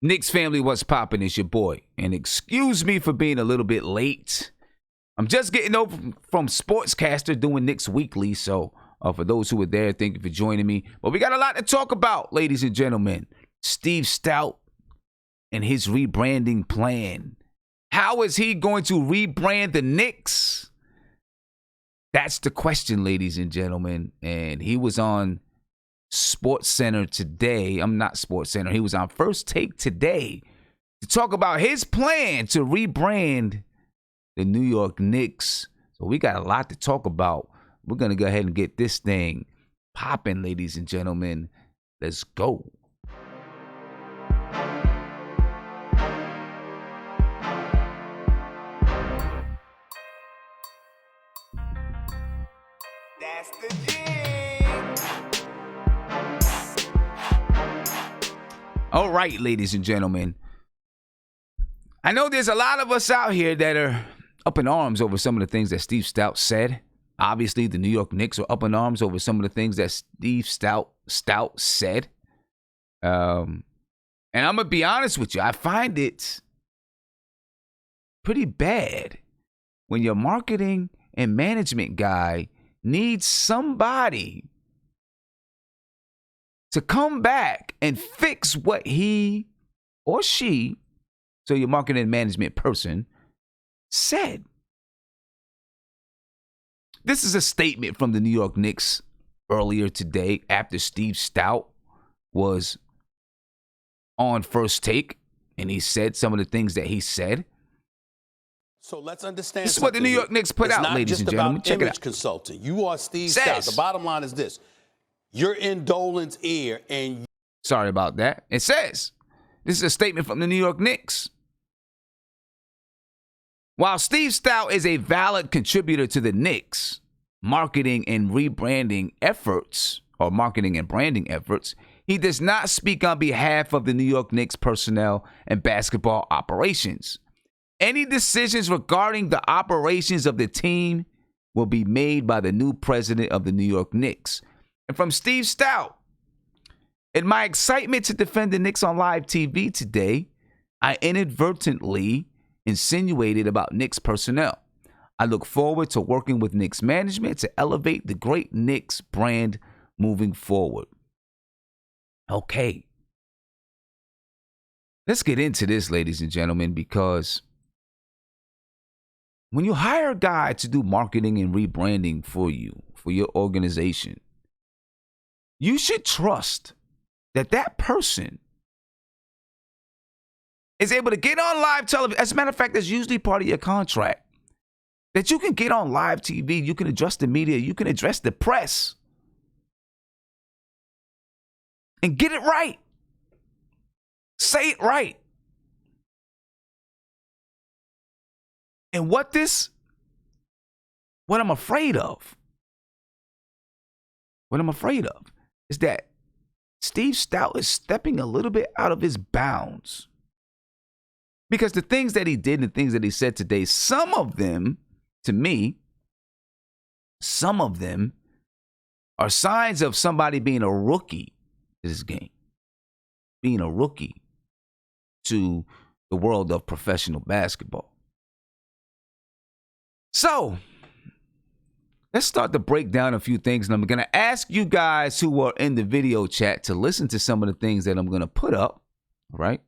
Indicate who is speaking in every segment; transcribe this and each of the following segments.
Speaker 1: Knicks family, what's poppin'? It's your boy. And excuse me for being a little bit late. I'm just getting over from Sportscaster doing Knicks Weekly. So for those who were there, thank you for joining me. But we got a lot to talk about, ladies and gentlemen. Stev Stoute and his rebranding plan. How is he going to rebrand the Knicks? That's the question, ladies and gentlemen. And he was on SportsCenter today. I'm not SportsCenter. He was on First Take today to talk about his plan to rebrand the New York Knicks. So we got a lot to talk about. We're going to go ahead and get this thing popping, ladies and gentlemen. Let's go. That's the jig. All right, ladies and gentlemen. I know there's a lot of us out here that are up in arms over some of the things that Stev Stoute said. Obviously, the New York Knicks are up in arms over some of the things that Stev Stoute said. And I'm going to be honest with you. I find it pretty bad when your marketing and management guy needs somebody to come back and fix what he or she, so your marketing and management person, said. This is a statement from the New York Knicks earlier today after Stev Stoute was on First Take, and he said some of the things that he said.
Speaker 2: So let's understand.
Speaker 1: This is what the New York Knicks put out, ladies and gentlemen. Check it out.
Speaker 2: Consulting. You are Stev Stoute. The bottom line is this. You're in Dolan's ear, and
Speaker 1: sorry about that. It says, this is a statement from the New York Knicks. While Stev Stoute is a valid contributor to the Knicks' marketing and rebranding efforts, or marketing and branding efforts, he does not speak on behalf of the New York Knicks personnel and basketball operations. Any decisions regarding the operations of the team will be made by the new president of the New York Knicks. And from Stev Stoute, in my excitement to defend the Knicks on live TV today, I inadvertently insinuated about Knicks personnel. I look forward to working with Knicks management to elevate the great Knicks brand moving forward. Okay. Let's get into this, ladies and gentlemen, because when you hire a guy to do marketing and rebranding for you, for your organization, you should trust that that person is able to get on live television. As a matter of fact, that's usually part of your contract. That you can get on live TV, you can address the media, you can address the press. And get it right. Say it right. And what I'm afraid of is that Stev Stoute is stepping a little bit out of his bounds. Because the things that he did and the things that he said today, some of them, to me, some of them are signs of somebody being a rookie to this game. Being a rookie to the world of professional basketball. So, let's start to break down a few things. And I'm going to ask you guys who are in the video chat to listen to some of the things that I'm going to put up, right?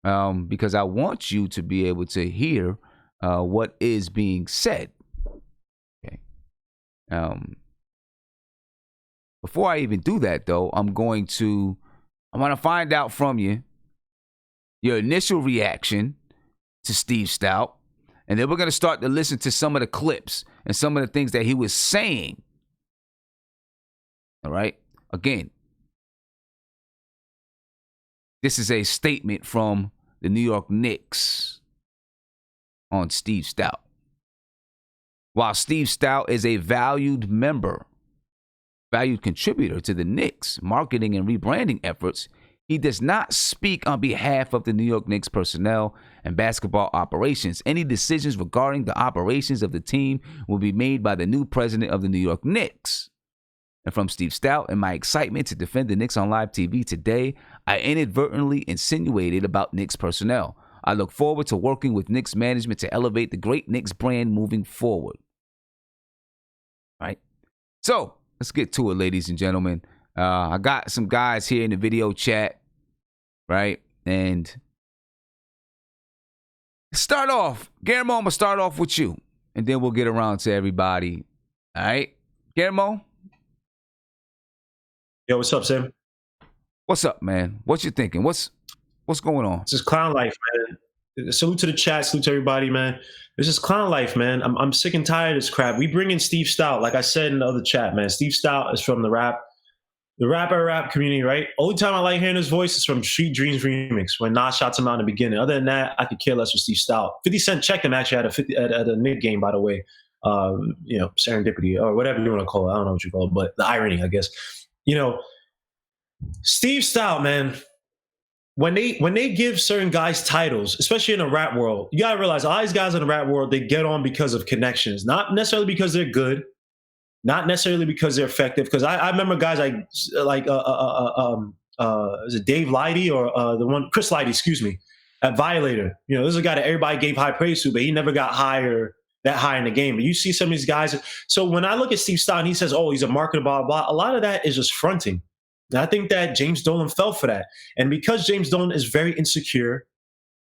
Speaker 1: Because I want you to be able to hear what is being said. Okay. Before I even do that, though, I want to find out from you your initial reaction to Stev Stoute. And then we're going to start to listen to some of the clips and some of the things that he was saying. All right. Again, this is a statement from the New York Knicks on Stev Stoute. While Stev Stoute is a valued contributor to the Knicks' marketing and rebranding efforts, he does not speak on behalf of the New York Knicks personnel and basketball operations. Any decisions regarding the operations of the team will be made by the new president of the New York Knicks. And from Stev Stoute, in my excitement to defend the Knicks on live TV today, I inadvertently insinuated about Knicks personnel. I look forward to working with Knicks management to elevate the great Knicks brand moving forward. Right? So, let's get to it, ladies and gentlemen. I got some guys here in the video chat, right? And start off. Guillermo, I'm going to start off with you, and then we'll get around to everybody. All right? Guillermo?
Speaker 3: Yo, what's up, Sam?
Speaker 1: What's up, man? What you thinking? What's going on?
Speaker 3: This is clown life, man. Salute to the chat. Salute to everybody, man. This is clown life, man. I'm sick and tired of this crap. We bring in Stev Stoute, like I said in the other chat, man. Stev Stoute is from the rap community, right? Only time I like hearing his voice is from Street Dreams Remix when Nas shouts him out in the beginning. Other than that, I could care less with Stev Stoute. 50 Cent checked him actually at a Knicks game, by the way. Serendipity or whatever you want to call it. I don't know what you call it, but the irony, I guess. Stev Stoute, man, when they give certain guys titles, especially in the rap world, you gotta realize all these guys in the rap world, they get on because of connections, not necessarily because they're good, not necessarily because they're effective. Because I remember guys is it Dave Lighty or the one Chris Lighty, excuse me, at Violator. This is a guy that everybody gave high praise to, but he never got that high in the game. But you see some of these guys. So when I look at Stev Stoute and he says, "Oh, he's a marketer," blah blah, a lot of that is just fronting. And I think that James Dolan fell for that. And because James Dolan is very insecure,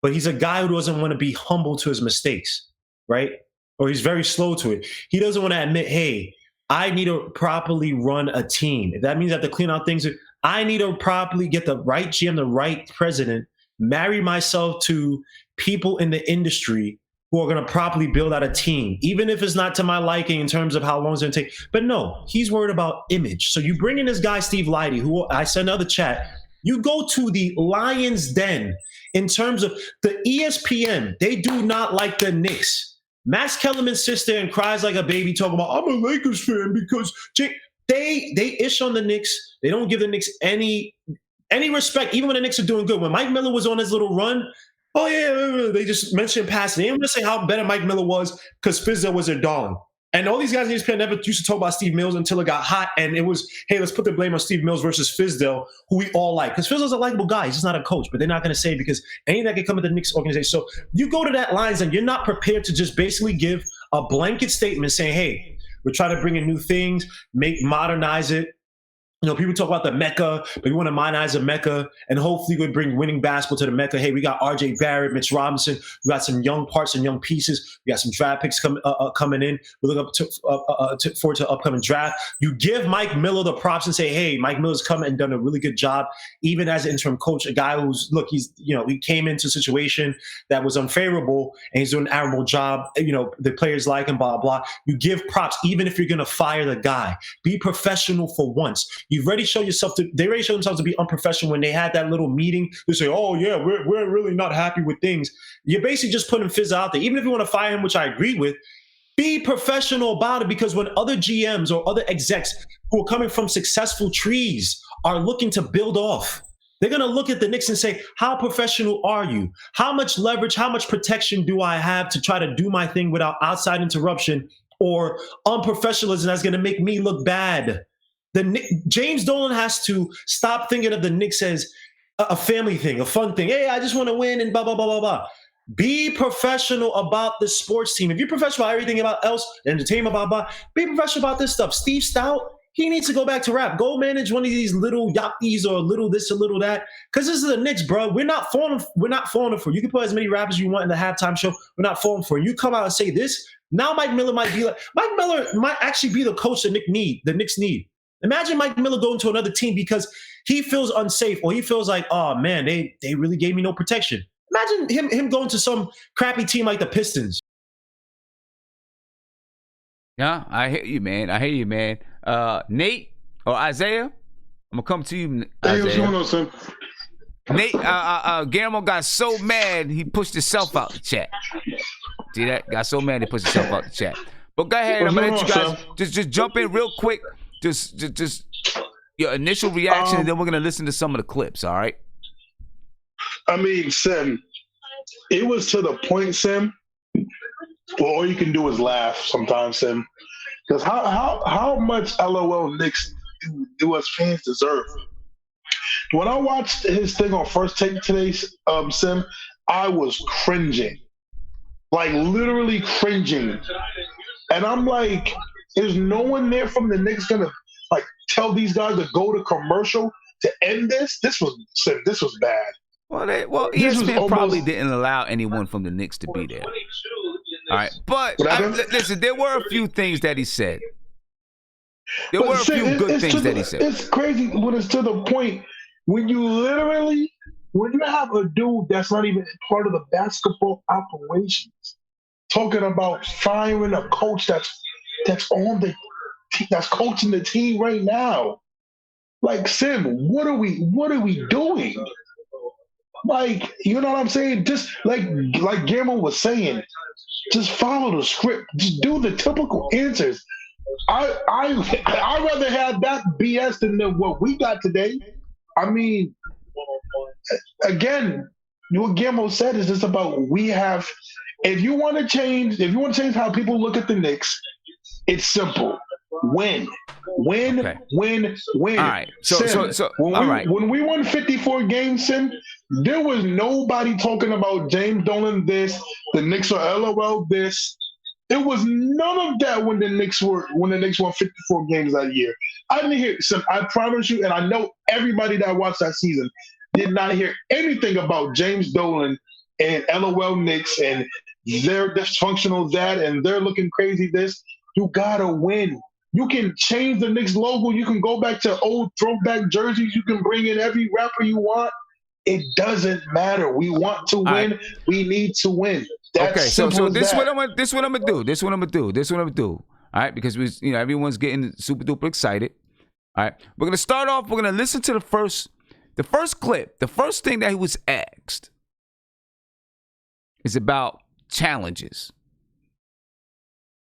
Speaker 3: but he's a guy who doesn't want to be humble to his mistakes, right? Or he's very slow to it. He doesn't want to admit, hey, I need to properly run a team. If that means I have to clean out things, I need to properly get the right GM, the right president, marry myself to people in the industry who are going to properly build out a team, even if it's not to my liking in terms of how long it's going to take. But no, he's worried about image. So you bring in this guy, Steve Lighty, who I sent another chat. You go to the Lion's Den in terms of the ESPN. They do not like the Knicks. Max Kellerman sits there and cries like a baby talking about, I'm a Lakers fan because they ish on the Knicks. They don't give the Knicks any respect, even when the Knicks are doing good. When Mike Miller was on his little run, oh, yeah, they just mentioned passing. They didn't want to say how better Mike Miller was because Fizdale was their darling. And all these guys in ESPN never used to talk about Steve Mills until it got hot. And it was, hey, let's put the blame on Steve Mills versus Fizdale, who we all like. Because Fizdale's a likable guy. He's just not a coach. But they're not going to say it because anything that can come at the Knicks organization. So you go to that lines and you're not prepared to just basically give a blanket statement saying, hey, we're trying to bring in new things, modernize it. People talk about the Mecca, but we want to modernize the Mecca, and hopefully we'll bring winning basketball to the Mecca. Hey, we got R.J. Barrett, Mitch Robinson. We got some young parts and young pieces. We got some draft picks coming in. We look forward to upcoming draft. You give Mike Miller the props and say, hey, Mike Miller's come and done a really good job, even as an interim coach, a guy who's, he came into a situation that was unfavorable, and he's doing an admirable job. The players like him, blah, blah. You give props, even if you're going to fire the guy. Be professional for once. You've already shown yourself they already showed themselves to be unprofessional when they had that little meeting. They say, oh, yeah, we're really not happy with things. You're basically just putting Fizz out there. Even if you want to fire him, which I agree with, be professional about it, because when other GMs or other execs who are coming from successful trees are looking to build off, they're going to look at the Knicks and say, how professional are you? How much leverage, how much protection do I have to try to do my thing without outside interruption or unprofessionalism that's going to make me look bad? James Dolan has to stop thinking of the Knicks as a family thing, a fun thing. Hey, I just want to win and blah, blah, blah, blah, blah. Be professional about the sports team. If you're professional about everything else, entertainment, blah, blah, be professional about this stuff. Stev Stoute, he needs to go back to rap. Go manage one of these little yachties or a little this or little that. Because this is the Knicks, bro. We're not falling for. You can put as many rappers as you want in the halftime show. We're not falling for. You come out and say this. Now Mike Miller might actually be the coach the Knicks need. Imagine Mike Miller going to another team because he feels unsafe or he feels like, oh, man, they really gave me no protection. Imagine him going to some crappy team like the Pistons.
Speaker 1: Yeah, I hear you, man. Nate or Isaiah, I'm going to come to you, Isaiah. Hey, what's going on, son? Nate, Guillermo got so mad he pushed himself out the chat. See that? Got so mad he pushed himself out the chat. But go ahead, I'm going to let you guys just jump in real quick. Just your initial reaction, and then we're going to listen to some of the clips, all right?
Speaker 4: I mean, Sim, it was to the point, Sim, all you can do is laugh sometimes, Sim. Because how much LOL Knicks do as fans deserve. When I watched his thing on First Take today, Sim, I was cringing, like literally cringing, and I'm like, is no one there from the Knicks gonna like tell these guys to go to commercial to end this? This was bad.
Speaker 1: Well, ESPN probably didn't allow anyone from the Knicks to be there. All right, but listen, there were a few things that he said. There were a few good things that he said.
Speaker 4: It's crazy when it's to the point when you have a dude that's not even part of the basketball operations talking about firing a coach that's coaching the team right now. Like, Sim, what are we doing? Like, you know what I'm saying? Just like Guillermo was saying, just follow the script. Just do the typical answers. I'd rather have that BS than what we got today. I mean, again, what Guillermo said is just about if you want to change how people look at the Knicks, it's simple. Win.
Speaker 1: Okay.
Speaker 4: Win.
Speaker 1: All right. So
Speaker 4: when we won 54 games, Sim, there was nobody talking about James Dolan this, the Knicks are LOL this. There was none of that when the Knicks won 54 games that year. I didn't hear. Sim, I promise you, and I know everybody that watched that season did not hear anything about James Dolan and LOL Knicks and their dysfunctional that and they're looking crazy this. You gotta win. You can change the Knicks logo. You can go back to old throwback jerseys. You can bring in every rapper you want. It doesn't matter. We want to win. Right. We need to win. That's
Speaker 1: so this what I'm gonna do. All right, because everyone's getting super duper excited. All right, we're gonna start off. We're gonna listen to the first clip. The first thing that he was asked is about challenges.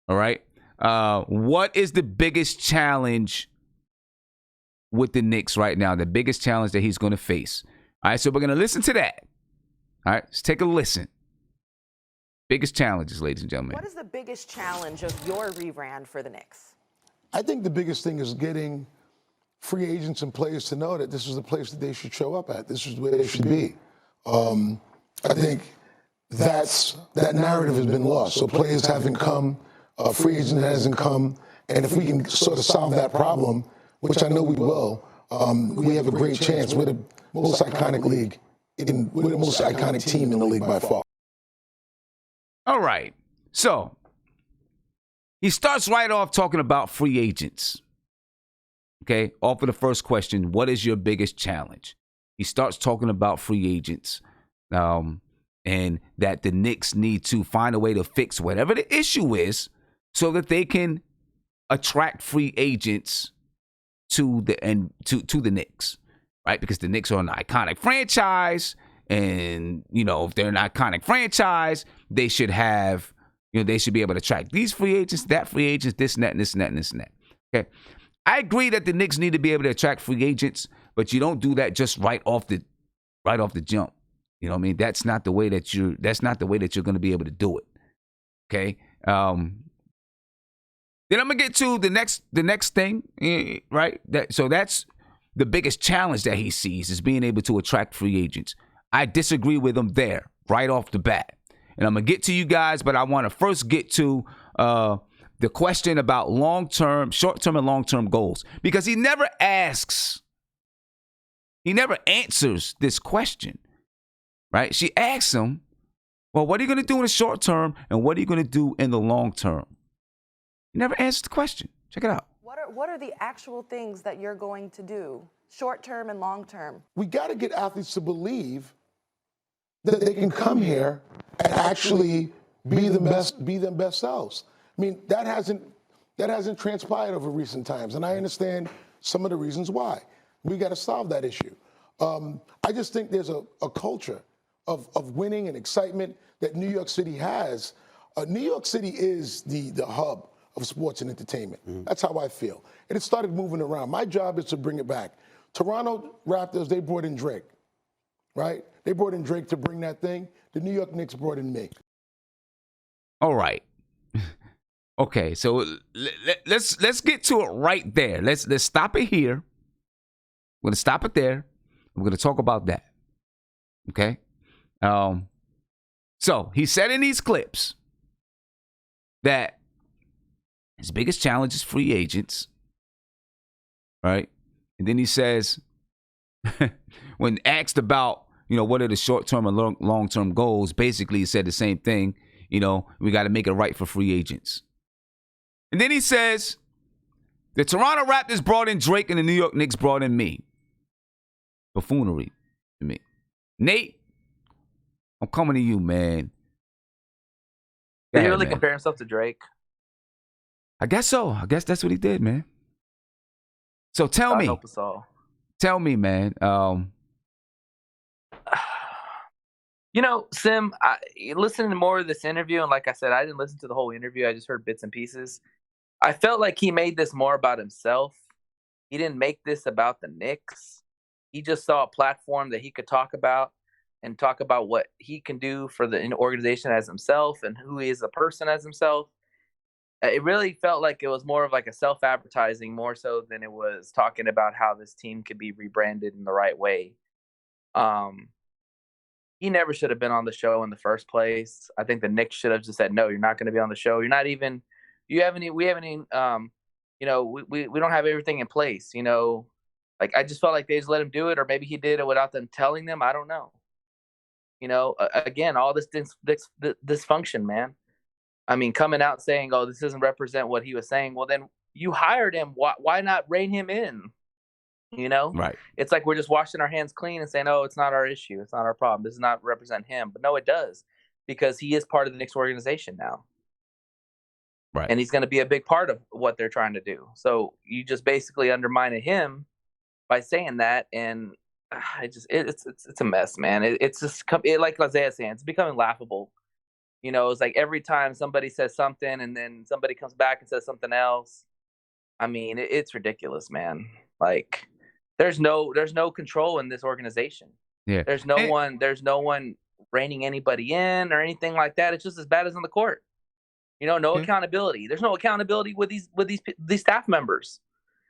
Speaker 1: All right. What is the biggest challenge with the Knicks right now? The biggest challenge that he's going to face. All right, so we're going to listen to that. All right, let's take a listen. Biggest challenges, ladies and gentlemen.
Speaker 5: What is the biggest challenge of your rebrand for the Knicks?
Speaker 6: I think the biggest thing is getting free agents and players to know that this is the place that they should show up at. This is where they should be. I think that narrative has been lost. So players haven't come. Free agent hasn't come, and if we can sort of solve that problem, which I know we will, we have a great chance. We're the most iconic league. We're the most iconic team in the league by far.
Speaker 1: All right. So he starts right off talking about free agents. Okay. Off of the first question, what is your biggest challenge? He starts talking about free agents. And that the Knicks need to find a way to fix whatever the issue is so that they can attract free agents to the Knicks, right? Because the Knicks are an iconic franchise, and if they're an iconic franchise, they should have, they should be able to attract these free agents, that free agents, this and that, and this and that, and this and that. Okay, I agree that the Knicks need to be able to attract free agents, but you don't do that just right off the jump. You know what I mean? That's not the way that you're going to be able to do it. Okay. Then I'm gonna get to the next thing, right? So that's the biggest challenge that he sees is being able to attract free agents. I disagree with him there right off the bat, and I'm gonna get to you guys, but I want to first get to the question about short-term and long-term goals, because he never answers this question. Right? She asks him, well, what are you going to do in the short term and what are you going to do in the long term? He never answers the question. Check it out.
Speaker 5: What are the actual things that you're going to do, short term and long term?
Speaker 6: We got to get athletes to believe that they can come here and actually be their best selves. I mean, that hasn't transpired over recent times, and I understand some of the reasons why. We got to solve that issue. I just think there's a culture of winning and excitement that New York City has. New York City is the hub of sports and entertainment. Mm-hmm. That's how I feel. And it started moving around. My job is to bring it back. Toronto Raptors, they brought in Drake, right? They brought in Drake to bring that thing. The New York Knicks brought in me.
Speaker 1: All right. Okay, so let's get to it right there. Let's stop it here. We're gonna stop it there. We're gonna talk about that. Okay. So he said in these clips that his biggest challenge is free agents, right? And then he says, when asked about, what are the short-term and long-term goals, basically he said the same thing. We got to make it right for free agents. And then he says, the Toronto Raptors brought in Drake and the New York Knicks brought in me. Buffoonery to me. Nate, I'm coming to you, man.
Speaker 7: Did he really compare himself to Drake?
Speaker 1: I guess so. I guess that's what he did, man. So tell me.
Speaker 7: Help us all.
Speaker 1: Tell me, man.
Speaker 7: Sim, listening to more of this interview, and like I said, I didn't listen to the whole interview. I just heard bits and pieces. I felt like he made this more about himself. He didn't make this about the Knicks. He just saw a platform that he could talk about what he can do for the organization as himself and who he is as a person as himself. It really felt like it was more of like a self-advertising more so than it was talking about how this team could be rebranded in the right way. He never should have been on the show in the first place. I think the Knicks should have just said, no, you're not going to be on the show. We don't have everything in place, Like, I just felt like they just let him do it, or maybe he did it without them telling them. I don't know. Again, all this dysfunction, man. I mean, coming out saying, oh, this doesn't represent what he was saying. Well, then you hired him. Why not rein him in?
Speaker 1: Right.
Speaker 7: It's like we're just washing our hands clean and saying, oh, it's not our issue. It's not our problem. This does not represent him. But no, it does, because he is part of the Knicks organization now.
Speaker 1: Right.
Speaker 7: And he's going to be a big part of what they're trying to do. So you just basically undermined him by saying that. And it's a mess, man. It's just like Isaiah saying, it's becoming laughable. It's like every time somebody says something and then somebody comes back and says something else. I mean, it's ridiculous, man. Like, there's no control in this organization.
Speaker 1: Yeah.
Speaker 7: There's no one reining anybody in or anything like that. It's just as bad as on the court. No accountability. There's no accountability with these staff members.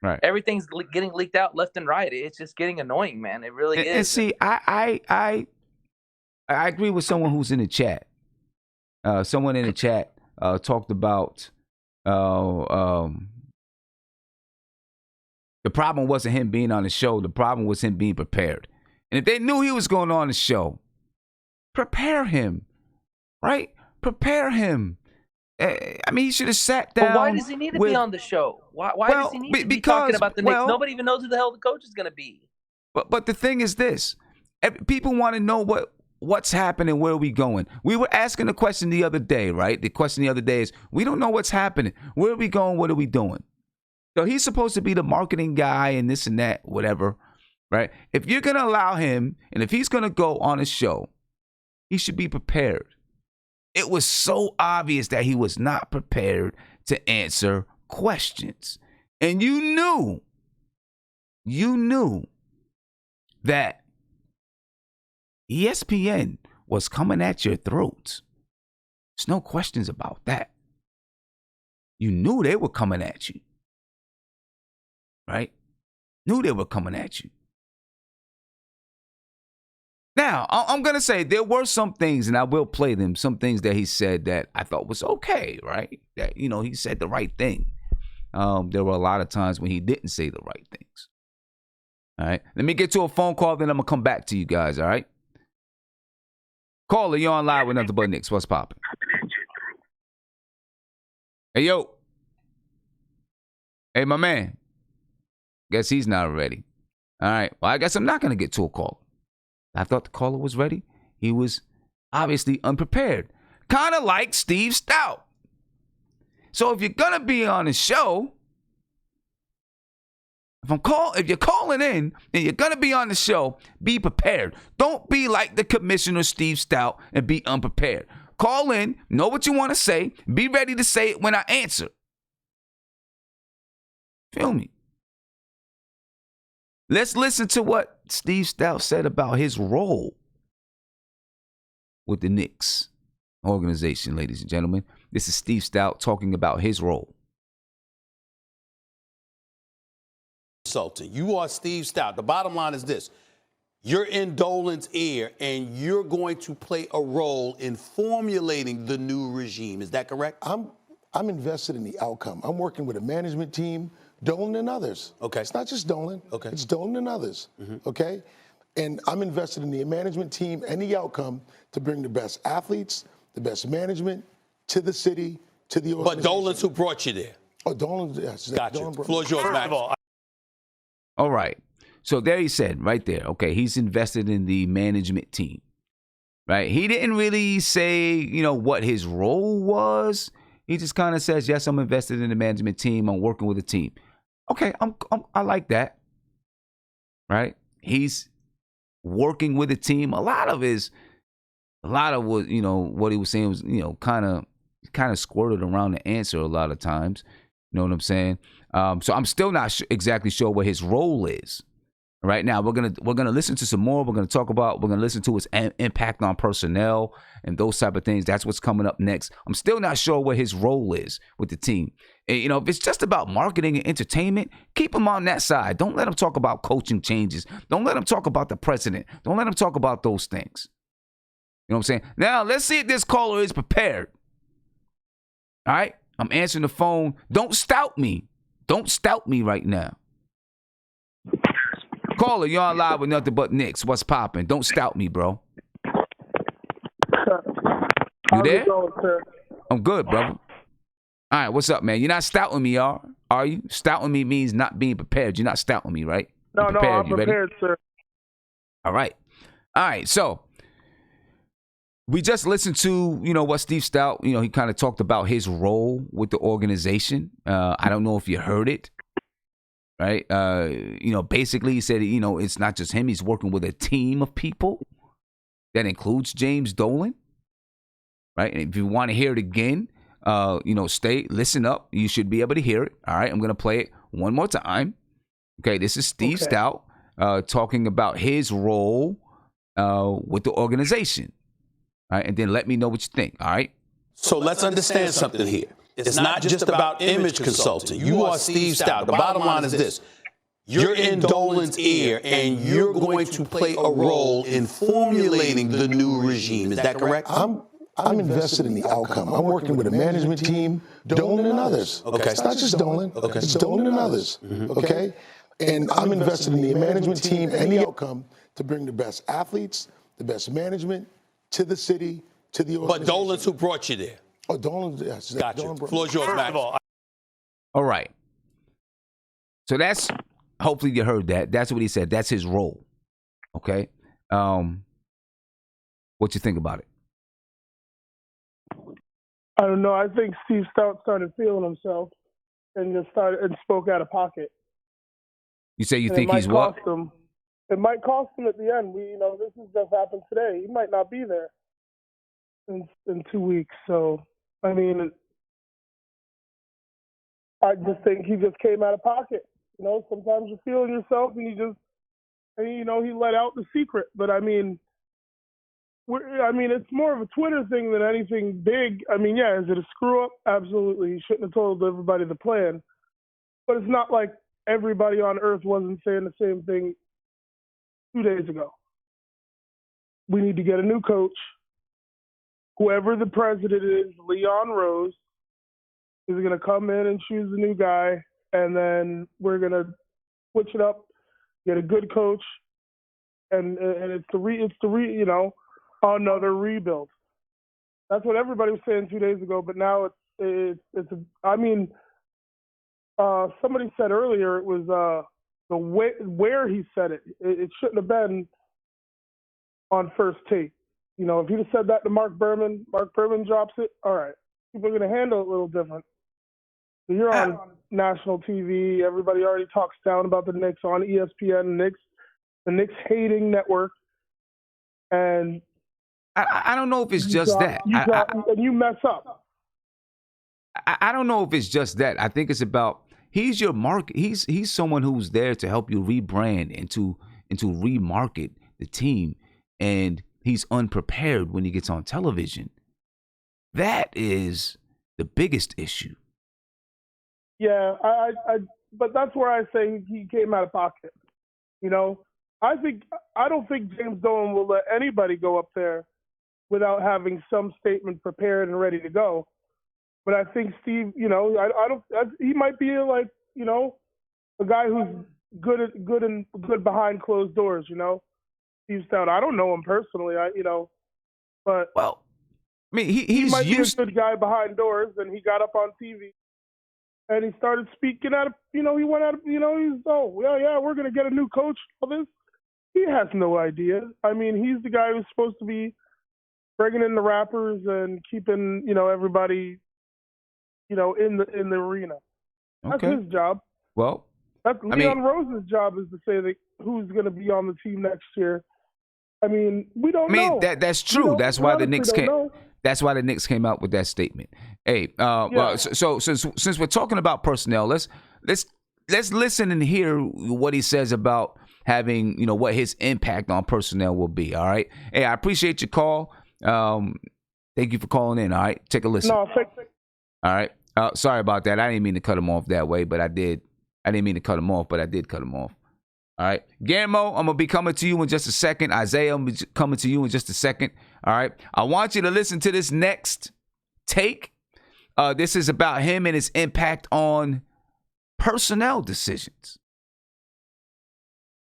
Speaker 1: Right.
Speaker 7: Everything's getting leaked out left and right. It's just getting annoying, man. It really is.
Speaker 1: And see, I agree with someone who's in the chat. Someone in the chat talked about the problem wasn't him being on the show. The problem was him being prepared. And if they knew he was going on the show, prepare him, right? Prepare him. I mean, he should have sat down.
Speaker 7: But why does he need to be on the show? Why does he need to be talking about the Knicks? Nobody even knows who the hell the coach is going to be.
Speaker 1: But the thing is this. People want to know what's happening, where are we going? We were asking the question the other day, right? The question the other day is, we don't know what's happening. Where are we going? What are we doing? So he's supposed to be the marketing guy and this and that, whatever, right? If you're going to allow him, and if he's going to go on a show, he should be prepared. It was so obvious that he was not prepared to answer questions. And you knew that ESPN was coming at your throats. There's no questions about that. You knew they were coming at you. Right? Knew they were coming at you. Now, I'm going to say there were some things, and I will play them, some things that he said that I thought was okay, right? That, he said the right thing. There were a lot of times when he didn't say the right things. All right? Let me get to a phone call, then I'm going to come back to you guys, all right? Caller, you're on live with NothinButKnicks. What's popping? Hey, yo. Hey, my man. Guess he's not ready. All right. Well, I guess I'm not going to get to a call. I thought the caller was ready. He was obviously unprepared. Kind of like Stev Stoute. So if you're going to be on the show, if you're calling in and you're going to be on the show, be prepared. Don't be like the commissioner, Stev Stoute, and be unprepared. Call in, know what you want to say, be ready to say it when I answer. Feel me? Let's listen to what Stev Stoute said about his role with the Knicks. organization, ladies and gentlemen. This is Stev Stoute talking about his role.
Speaker 2: Consultant. You are Stev Stoute. The bottom line is this. You're in Dolan's ear, and you're going to play a role in formulating the new regime. Is that correct?
Speaker 6: I'm invested in the outcome. I'm working with a management team, Dolan and others.
Speaker 2: Okay.
Speaker 6: It's not just Dolan.
Speaker 2: Okay.
Speaker 6: It's Dolan and others. Okay? And I'm invested in the management team and the outcome to bring the best athletes, the best management to the city, to the organization.
Speaker 2: But Dolan's who brought you there.
Speaker 6: Oh, Dolan, yes.
Speaker 2: Gotcha.
Speaker 6: Dolan
Speaker 2: Floor's yours, Max.
Speaker 1: All right. So there he said right there, okay, he's invested in the management team, right? He didn't really say, you know, what his role was. He just kind of says, yes, I'm invested in the management team. I'm working with a team. Okay, I like that, right? He's working with a team. A lot of what, you know, what he was saying was, you know, kind of squirted around the answer a lot of times. You know what I'm saying? So I'm still not exactly sure what his role is. Right now, we're gonna listen to some more. We're gonna listen to his impact on personnel and those type of things. That's what's coming up next. I'm still not sure what his role is with the team. And, you know, if it's just about marketing and entertainment, keep him on that side. Don't let him talk about coaching changes. Don't let him talk about the president. Don't let him talk about those things. You know what I'm saying? Now, let's see if this caller is prepared. All right? I'm answering the phone. Don't stout me. Don't stout me right now. Caller, you're on live with Nothing But Knicks. What's popping? Don't stout me, bro. You there? I'm good, brother. All right, what's up, man? You're not stouting me, are you? Stouting me means not being prepared. You're not stouting me, right?
Speaker 8: No, I'm prepared, sir.
Speaker 1: All right. So we just listened to, you know, what Stev Stoute, you know, he kind of talked about his role with the organization. I don't know if you heard it. Right. You know, basically he said, you know, it's not just him. He's working with a team of people that includes James Dolan. Right. And if you want to hear it again, you know, listen up. You should be able to hear it. All right. I'm going to play it one more time. Okay. This is Stev Stoute talking about his role with the organization. All right. And then let me know what you think. All right.
Speaker 2: So let's understand something here. It's not just about image consulting. You are Stev Stoute. The bottom line is this. You're in Dolan's ear, and you're going to play a role in formulating the new regime. Is that correct?
Speaker 6: I'm invested in the outcome. I'm working with a management team, Dolan and others.
Speaker 2: Okay.
Speaker 6: It's not just Dolan. Okay. It's Dolan and others. Okay? And I'm invested in the management team and the outcome to bring the best athletes, the best management to the city, to the organization.
Speaker 2: But Dolan's who brought you there.
Speaker 6: Oh, Dolan, yes.
Speaker 2: Gotcha.
Speaker 6: Dolan
Speaker 2: Floor's yours, Max.
Speaker 1: All right. So that's, hopefully you heard that. That's what he said. That's his role. Okay. What you think about it?
Speaker 8: I don't know. I think Stev Stoute started feeling himself and just spoke out of pocket.
Speaker 1: You say you think he's what?
Speaker 8: It might cost him at the end. This has just happened today. He might not be there in 2 weeks. So, I mean, I just think he just came out of pocket. You know, sometimes you're feeling yourself and he let out the secret. But I mean, it's more of a Twitter thing than anything big. I mean, yeah, is it a screw up? Absolutely. He shouldn't have told everybody the plan. But it's not like everybody on earth wasn't saying the same thing 2 days ago. We need to get a new coach. Whoever the president is, Leon Rose, is going to come in and choose a new guy, and then we're going to switch it up, get a good coach, and it's another rebuild. That's what everybody was saying 2 days ago, but now somebody said earlier it was the way where he said it. It shouldn't have been on First Take. You know, if he'd have said that to Mark Berman drops it, all right. People are going to handle it a little different. So you're on national TV. Everybody already talks down about the Knicks on ESPN, the Knicks hating network. And
Speaker 1: I don't know if it's just that.
Speaker 8: And you mess up.
Speaker 1: I don't know if it's just that. I think it's about he's your market. He's someone who's there to help you rebrand and to remarket the team. And he's unprepared when he gets on television. That is the biggest issue.
Speaker 8: Yeah, but that's where I say he came out of pocket. You know, I don't think James Dolan will let anybody go up there without having some statement prepared and ready to go. But I think Steve, you know, he might be like, you know, a guy who's good behind closed doors. You know, Stev Stoute. I don't know him personally. But
Speaker 1: well, I mean,
Speaker 8: he might be a good guy behind doors, and he got up on TV. And he started speaking out of, he went out of, he's, we're going to get a new coach for this. He has no idea. I mean, he's the guy who's supposed to be bringing in the rappers and keeping, everybody, in the arena. That's his job.
Speaker 1: Well,
Speaker 8: that's Leon Rose's job, is to say that who's going to be on the team next year. I mean, we don't know.
Speaker 1: That's true. That's why the Knicks can't. That's why the Knicks came out with that statement. Hey, well, so since we're talking about personnel, let's listen and hear what he says about having, what his impact on personnel will be. All right. Hey, I appreciate your call. Thank you for calling in. All right, take a listen.
Speaker 8: No,
Speaker 1: all right. Sorry about that. I didn't mean to cut him off that way, but I did. I didn't mean to cut him off, but I did cut him off. All right. Guillermo, I'm going to be coming to you in just a second. Isaiah, I'm going to be coming to you in just a second. All right. I want you to listen to this next take. This is about him and his impact on personnel decisions.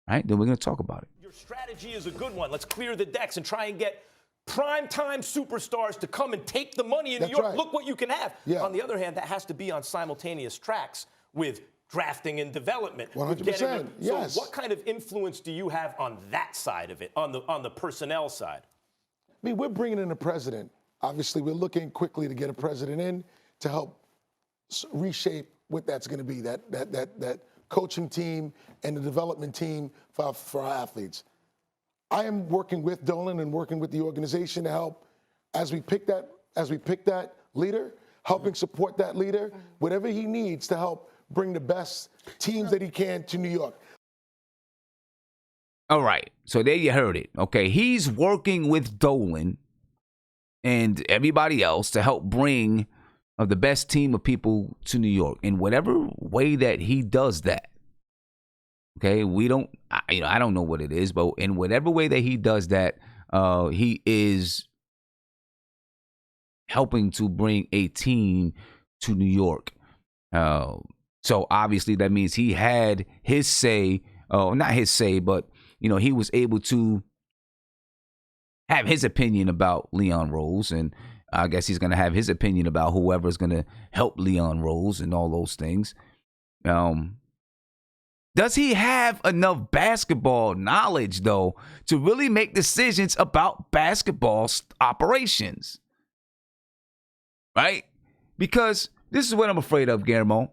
Speaker 1: All right. Then we're going to talk about it.
Speaker 9: Your strategy is a good one. Let's clear the decks and try and get primetime superstars to come and take the money in New York. Right. Look what you can have. Yeah. On the other hand, that has to be on simultaneous tracks with drafting and development.
Speaker 6: 100%. Yes.
Speaker 9: So what kind of influence do you have on that side of it, on the personnel side?
Speaker 6: I mean, we're bringing in a president. Obviously, we're looking quickly to get a president in to help reshape what that's going to be, that coaching team and the development team for our athletes. I am working with Dolan and working with the organization to help as we pick that leader, helping support that leader, whatever he needs to help bring the best teams that he can to New York.
Speaker 1: All right. So there you heard it. Okay. He's working with Dolan and everybody else to help bring the best team of people to New York in whatever way that he does that. Okay. I don't know what it is, but in whatever way that he does that, he is helping to bring a team to New York. So obviously that means he had his say, not his say, but, he was able to have his opinion about Leon Rose. And I guess he's going to have his opinion about whoever's going to help Leon Rose and all those things. Does he have enough basketball knowledge, though, to really make decisions about basketball operations? Right? Because this is what I'm afraid of, Guillermo.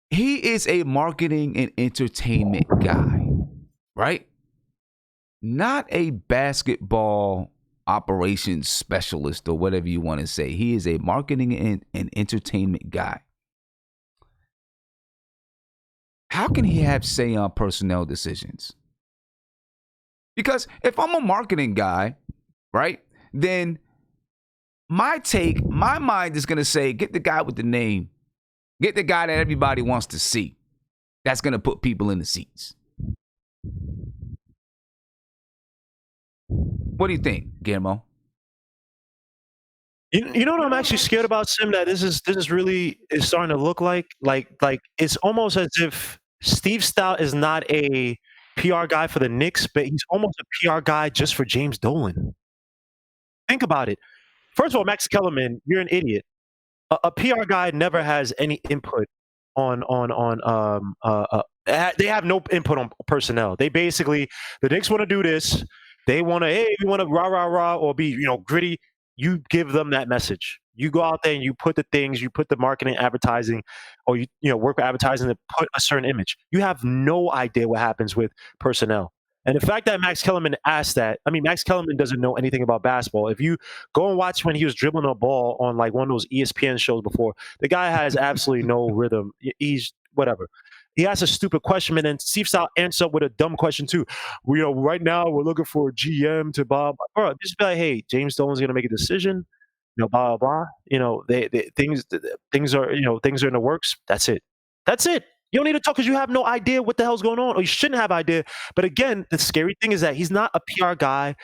Speaker 1: He is a marketing and entertainment guy, right? Not a basketball operations specialist or whatever you want to say. He is a marketing and entertainment guy. How can he have say on personnel decisions? Because if I'm a marketing guy, right, then my mind is going to say, get the guy with the name. Get the guy that everybody wants to see. That's going to put people in the seats. What do you think, Guillermo?
Speaker 3: You know what I'm actually scared about, Sim? That this is really is starting to look like it's almost as if Stev Stoute is not a PR guy for the Knicks, but he's almost a PR guy just for James Dolan. Think about it. First of all, Max Kellerman, you're an idiot. A PR guy never has any input on they have no input on personnel. They basically, the Knicks want to do this. They want to, hey, we want to rah or be, gritty. You give them that message. You go out there and you put the things, you put the marketing, advertising, or you work with advertising to put a certain image. You have no idea what happens with personnel. And the fact that Max Kellerman asked that, Max Kellerman doesn't know anything about basketball. If you go and watch when he was dribbling a ball on like one of those ESPN shows before, the guy has absolutely no rhythm. He's whatever.
Speaker 10: he asked a stupid question, and then Steve Stoute answered up with a dumb question too. Right now we're looking for a GM to blah, blah. Bro, just be like, hey, James Dolan's gonna make a decision. Blah blah blah. Things are things are in the works. That's it. That's it. You don't need to talk because you have no idea what the hell's going on, or you shouldn't have idea. But again, the scary thing is that he's not a PR guy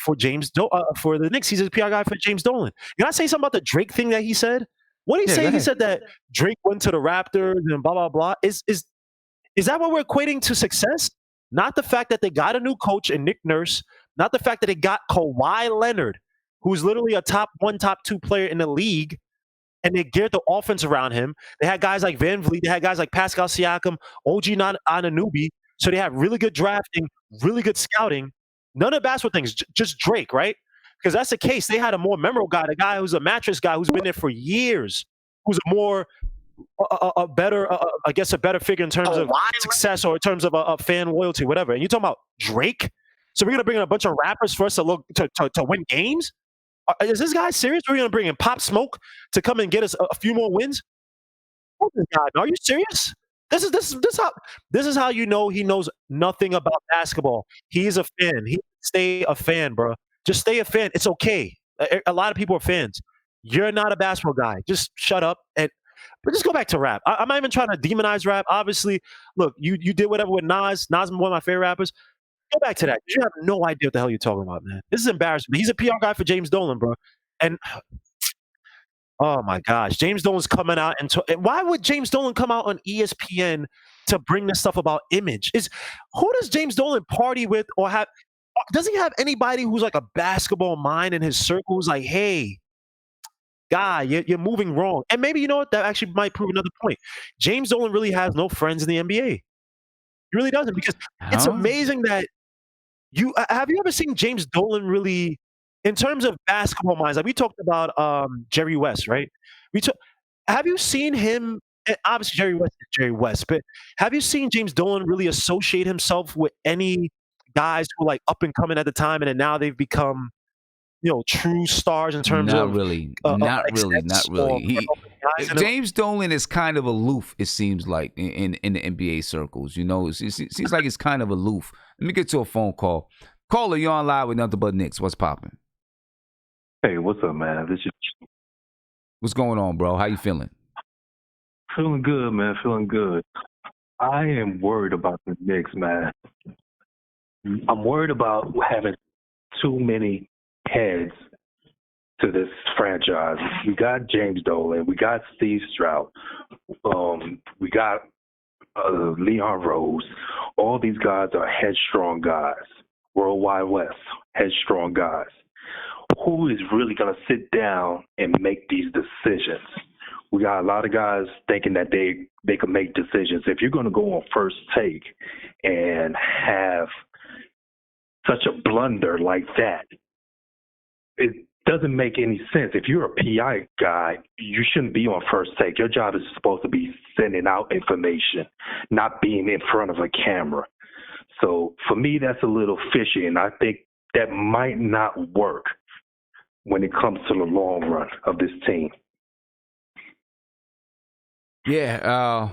Speaker 10: for for the Knicks. He's a PR guy for James Dolan. Can I say something about the Drake thing that he said? What did he say? He said that Drake went to the Raptors and blah blah blah. Is that what we're equating to success? Not the fact that they got a new coach and Nick Nurse. Not the fact that they got Kawhi Leonard, who's literally a top 1, top 2 player in the league, and they geared the offense around him. They had guys like Van Vliet. They had guys like Pascal Siakam, OG Anunoby. So they had really good drafting, really good scouting. None of basketball things, just Drake, right? Because that's the case. They had a more memorable guy, the guy who's a mattress guy who's been there for years, who's a better figure in terms of success or in terms of fan loyalty, whatever. And you're talking about Drake? So we're going to bring in a bunch of rappers for us to win games? Is this guy serious? We're going to bring in Pop Smoke to come and get us a few more wins? What is this guy? Are you serious? This is how you know he knows nothing about basketball. He's a fan. Stay a fan, bro. Just stay a fan. It's okay. A lot of people are fans. You're not a basketball guy. Just shut up but just go back to rap. I'm not even trying to demonize rap. Obviously, look, you did whatever with Nas. Nas is one of my favorite rappers. Go back to that. You have no idea what the hell you're talking about, man. This is embarrassing. He's a PR guy for James Dolan, bro. And oh my gosh, James Dolan's coming out and why would James Dolan come out on ESPN to bring this stuff about image? Who does James Dolan party with or have? Does he have anybody who's like a basketball mind in his circle who's like, hey, guy, you're moving wrong? And maybe you know what? That actually might prove another point. James Dolan really has no friends in the NBA. He really doesn't, because it's amazing that have you ever seen James Dolan really, in terms of basketball minds? Like we talked about Jerry West, right? Have you seen him? And obviously, Jerry West is Jerry West, but have you seen James Dolan really associate himself with any guys who were like up and coming at the time, and then now they've become, true stars in terms
Speaker 1: not
Speaker 10: of
Speaker 1: really. James Dolan is kind of aloof, it seems like, in the NBA circles. It seems like it's kind of aloof. Let me get to a phone call. Caller, you're on live with Nothing But Knicks. What's popping?
Speaker 11: Hey, what's up, man?
Speaker 1: What's going on, bro? How you feeling?
Speaker 11: Feeling good, man. Feeling good. I am worried about the Knicks, man. I'm worried about having too many heads to this franchise. We got James Dolan. We got Stev Stoute. We got Leon Rose. All these guys are headstrong guys. Worldwide West, headstrong guys. Who is really going to sit down and make these decisions? We got a lot of guys thinking that they can make decisions. If you're going to go on First Take and have such a blunder like that, it doesn't make any sense. If you're a PI guy, you shouldn't be on First Take. Your job is supposed to be sending out information, not being in front of a camera. So for me, that's a little fishy, and I think that might not work when it comes to the long run of this team.
Speaker 1: Yeah,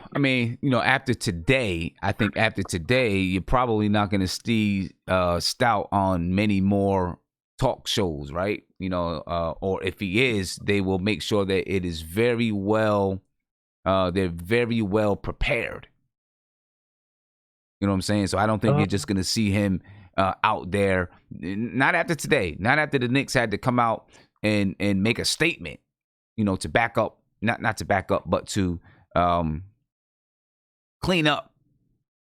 Speaker 1: after today, you're probably not going to see Stout on many more talk shows, right? Or if he is, they will make sure that it is very well, they're very well prepared. You know what I'm saying? So I don't think you're just going to see him out there. Not after today. Not after the Knicks had to come out and make a statement, to back up, not to back up, but to clean up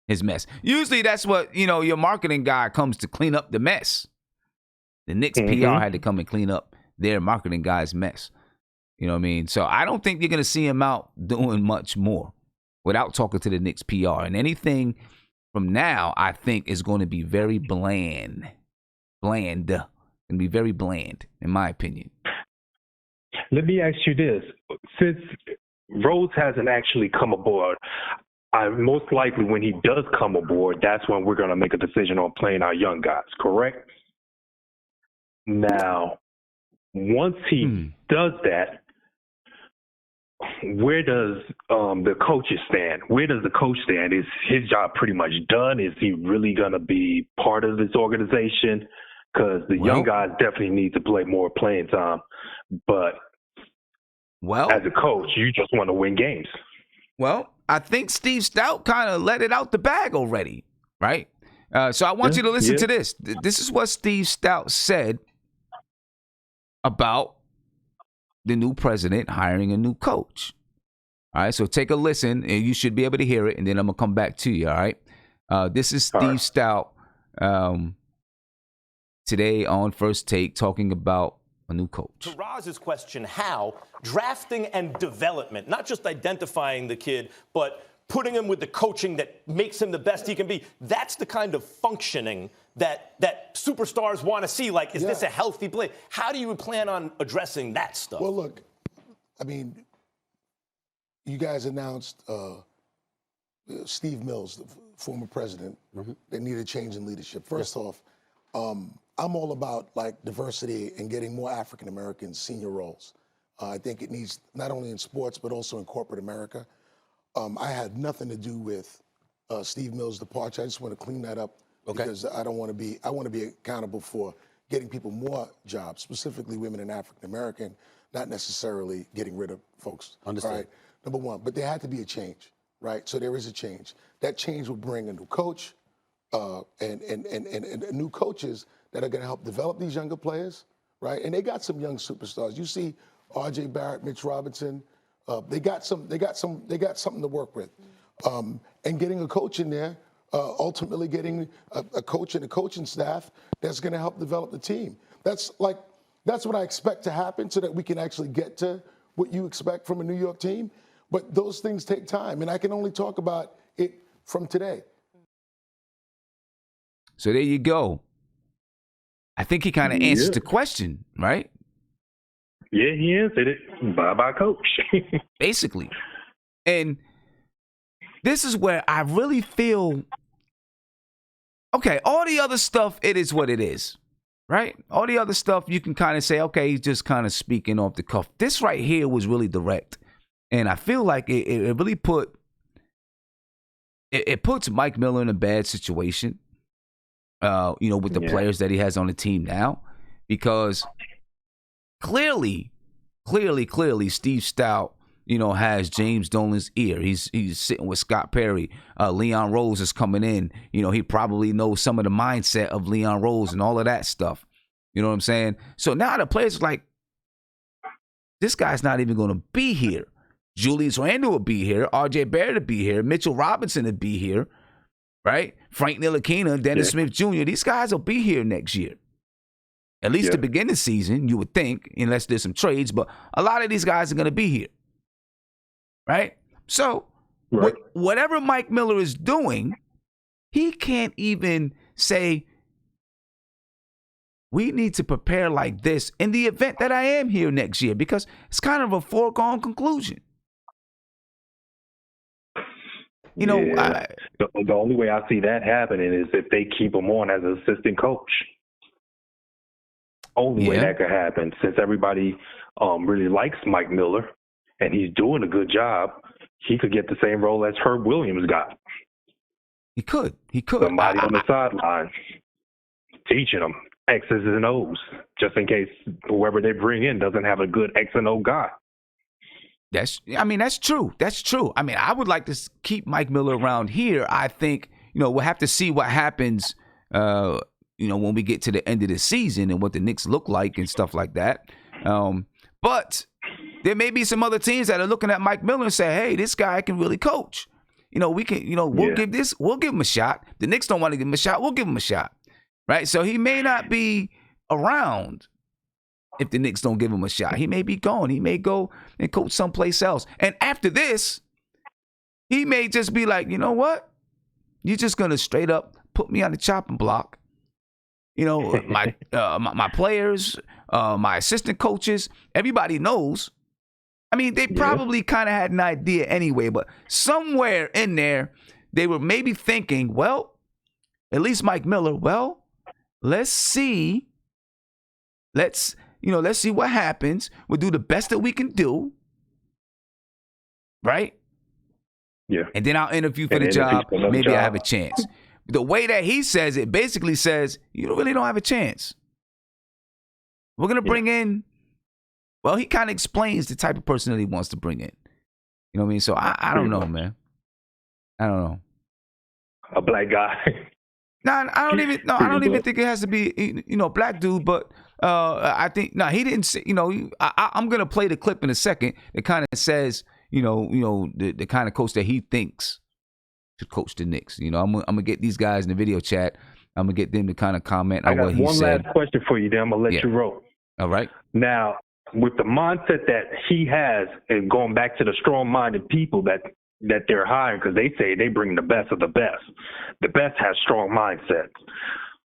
Speaker 1: his mess. Usually that's what, your marketing guy comes to clean up the mess. The Knicks PR had to come and clean up their marketing guy's mess. You know what I mean? So I don't think you're going to see him out doing much more without talking to the Knicks PR. And anything from now, I think, is going to be very bland. Going to be very bland, in my opinion.
Speaker 11: Let me ask you this. Since Rose hasn't actually come aboard, most likely when he does come aboard, that's when we're going to make a decision on playing our young guys, correct? Now, once he does that, where does the coaches stand? Where does the coach stand? Is his job pretty much done? Is he really going to be part of this organization? Because the young guys definitely need to play more playing time. But as a coach, you just want to win games.
Speaker 1: Well, I think Stev Stoute kind of let it out the bag already, right? So I want you to listen to this. This is what Stev Stoute said about the new president hiring a new coach. All right, so take a listen, and you should be able to hear it, and then I'm going to come back to you, all right? This is Stev Stoute today on First Take talking about a new coach.
Speaker 9: To Roz's question, how drafting and development, not just identifying the kid, but putting him with the coaching that makes him the best he can be, that's the kind of functioning that superstars want to see. Like, is this a healthy play? How do you plan on addressing that stuff?
Speaker 6: Well, look, I mean, you guys announced Steve Mills, the former president, that needed a change in leadership. First off, I'm all about like diversity and getting more African Americans senior roles. I think it needs not only in sports but also in corporate America. I had nothing to do with Steve Mills' departure. I just want to clean that up because I don't want to be. I want to be accountable for getting people more jobs, specifically women and African American, not necessarily getting rid of folks.
Speaker 2: Understood.
Speaker 6: All right, number one. But there had to be a change, right? So there is a change. That change will bring a new coach and new coaches that are going to help develop these younger players, right? And they got some young superstars. You see R.J. Barrett, Mitch Robinson. They got something to work with. And getting a coach in there, ultimately getting a coach and a coaching staff that's going to help develop the team. That's what I expect to happen so that we can actually get to what you expect from a New York team. But those things take time, and I can only talk about it from today.
Speaker 1: So there you go. I think he kind of answered the question, right?
Speaker 11: Yeah, he answered it. Bye-bye, coach.
Speaker 1: Basically. And this is where I really feel, okay, all the other stuff, it is what it is, right? All the other stuff, you can kind of say, okay, he's just kind of speaking off the cuff. This right here was really direct. And I feel like it really puts Mike Miller in a bad situation. With the players that he has on the team now, because clearly, Stev Stoute, has James Dolan's ear. He's sitting with Scott Perry. Leon Rose is coming in. He probably knows some of the mindset of Leon Rose and all of that stuff. You know what I'm saying? So now the players are like, this guy's not even going to be here. Julius Randle will be here. R.J. Barrett will be here. Mitchell Robinson will be here. Right? Frank Ntilikina, Dennis Smith Jr., these guys will be here next year. At least to begin the season, you would think, unless there's some trades, but a lot of these guys are going to be here. Right? So, whatever Mike Miller is doing, he can't even say, we need to prepare like this in the event that I am here next year, because it's kind of a foregone conclusion.
Speaker 11: The only way I see that happening is if they keep him on as an assistant coach. Only way that could happen, since everybody really likes Mike Miller and he's doing a good job, he could get the same role as Herb Williams got.
Speaker 1: He could.
Speaker 11: Somebody on the sideline teaching them X's and O's, just in case whoever they bring in doesn't have a good X and O guy.
Speaker 1: That's true. That's true. I mean, I would like to keep Mike Miller around here. I think, we'll have to see what happens, when we get to the end of the season and what the Knicks look like and stuff like that. But there may be some other teams that are looking at Mike Miller and say, hey, this guy can really coach. We can, we'll give him a shot. The Knicks don't want to give him a shot. We'll give him a shot. Right. So he may not be around if the Knicks don't give him a shot. He may be gone. He may go and coach someplace else. And after this, he may just be like, you know what? You're just going to straight up put me on the chopping block. My players, my assistant coaches, everybody knows. I mean, they probably kind of had an idea anyway, but somewhere in there, they were maybe thinking, well, at least Mike Miller, let's see. Let's see what happens. We'll do the best that we can do. right?
Speaker 11: Yeah.
Speaker 1: And then I'll interview for
Speaker 11: And
Speaker 1: the
Speaker 11: interview
Speaker 1: job.
Speaker 11: for another
Speaker 1: Maybe I
Speaker 11: job.
Speaker 1: have a chance. The way that he says it basically says, you really don't have a chance. We're going to bring in, well, he kind of explains the type of person that he wants to bring in. You know what I mean? So I don't know, man. I don't know.
Speaker 11: A black guy.
Speaker 1: I don't even think it has to be, black dude, but I think, he didn't say, I'm going to play the clip in a second that kind of says, the kind of coach that he thinks should coach the Knicks. I'm going to get these guys in the video chat. I'm going to get them to kind of comment on what he said.
Speaker 11: I got one last question for you, then I'm going to let you roll.
Speaker 1: All right.
Speaker 11: Now, with the mindset that he has, and going back to the strong-minded people that they're hiring, because they say they bring the best of the best. The best has strong mindsets.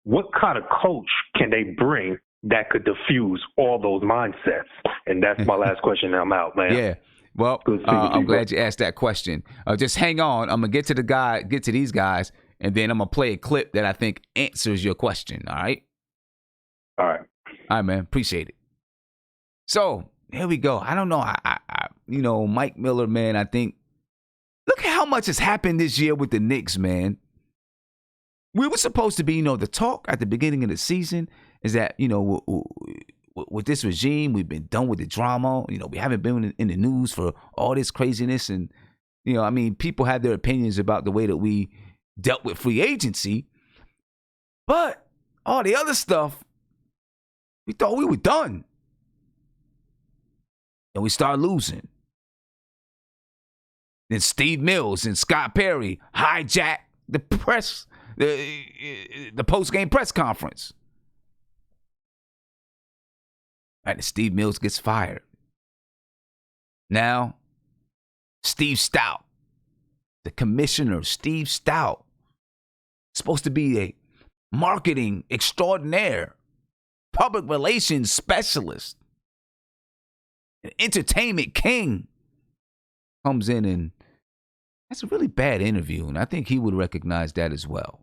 Speaker 11: What kind of coach can they bring that could diffuse all those mindsets? And that's my last question. I'm out, man.
Speaker 1: Yeah. Well, I'm glad you asked that question. Just hang on. I'm gonna get to these guys, and then I'm gonna play a clip that I think answers your question. All right.
Speaker 11: All right.
Speaker 1: All right, man. Appreciate it. So here we go. I don't know. Mike Miller, man. I think. Look at how much has happened this year with the Knicks, man. We were supposed to be, the talk at the beginning of the season is that, with this regime, we've been done with the drama. We haven't been in the news for all this craziness. And, people have their opinions about the way that we dealt with free agency. But all the other stuff, we thought we were done. And we started losing. Then Steve Mills and Scott Perry hijacked the post-game press conference. And Steve Mills gets fired. Now, Stev Stoute, the commissioner, Stev Stoute, supposed to be a marketing extraordinaire, public relations specialist, an entertainment king, comes in and that's a really bad interview, and I think he would recognize that as well.